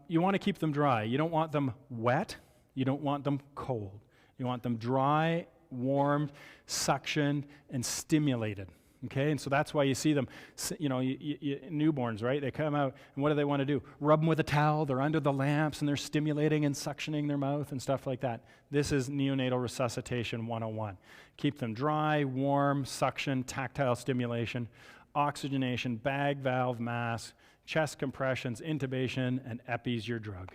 you want to keep them dry. You don't want them wet. You don't want them cold. You want them dry, warmed, suctioned, and stimulated. Okay, and so that's why you see them, newborns, right? They come out, and what do they want to do? Rub them with a towel. They're under the lamps, and they're stimulating and suctioning their mouth and stuff like that. This is neonatal resuscitation 101. Keep them dry, warm, suction, tactile stimulation, oxygenation, bag, valve, mask, chest compressions, intubation, and epi's your drug.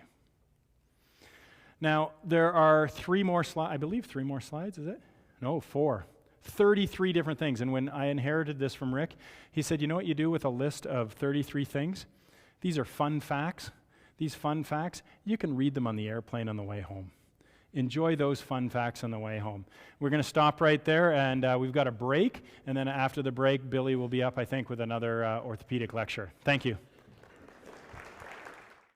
Now, there are 3 more slides. I believe 3 more slides, is it? No, 4. 33 different things. And when I inherited this from Rick, he said, you know what you do with a list of 33 things? These are fun facts. These fun facts, you can read them on the airplane on the way home. Enjoy those fun facts on the way home. We're going to stop right there, and we've got a break. And then after the break, Billy will be up, I think, with another orthopedic lecture. Thank you.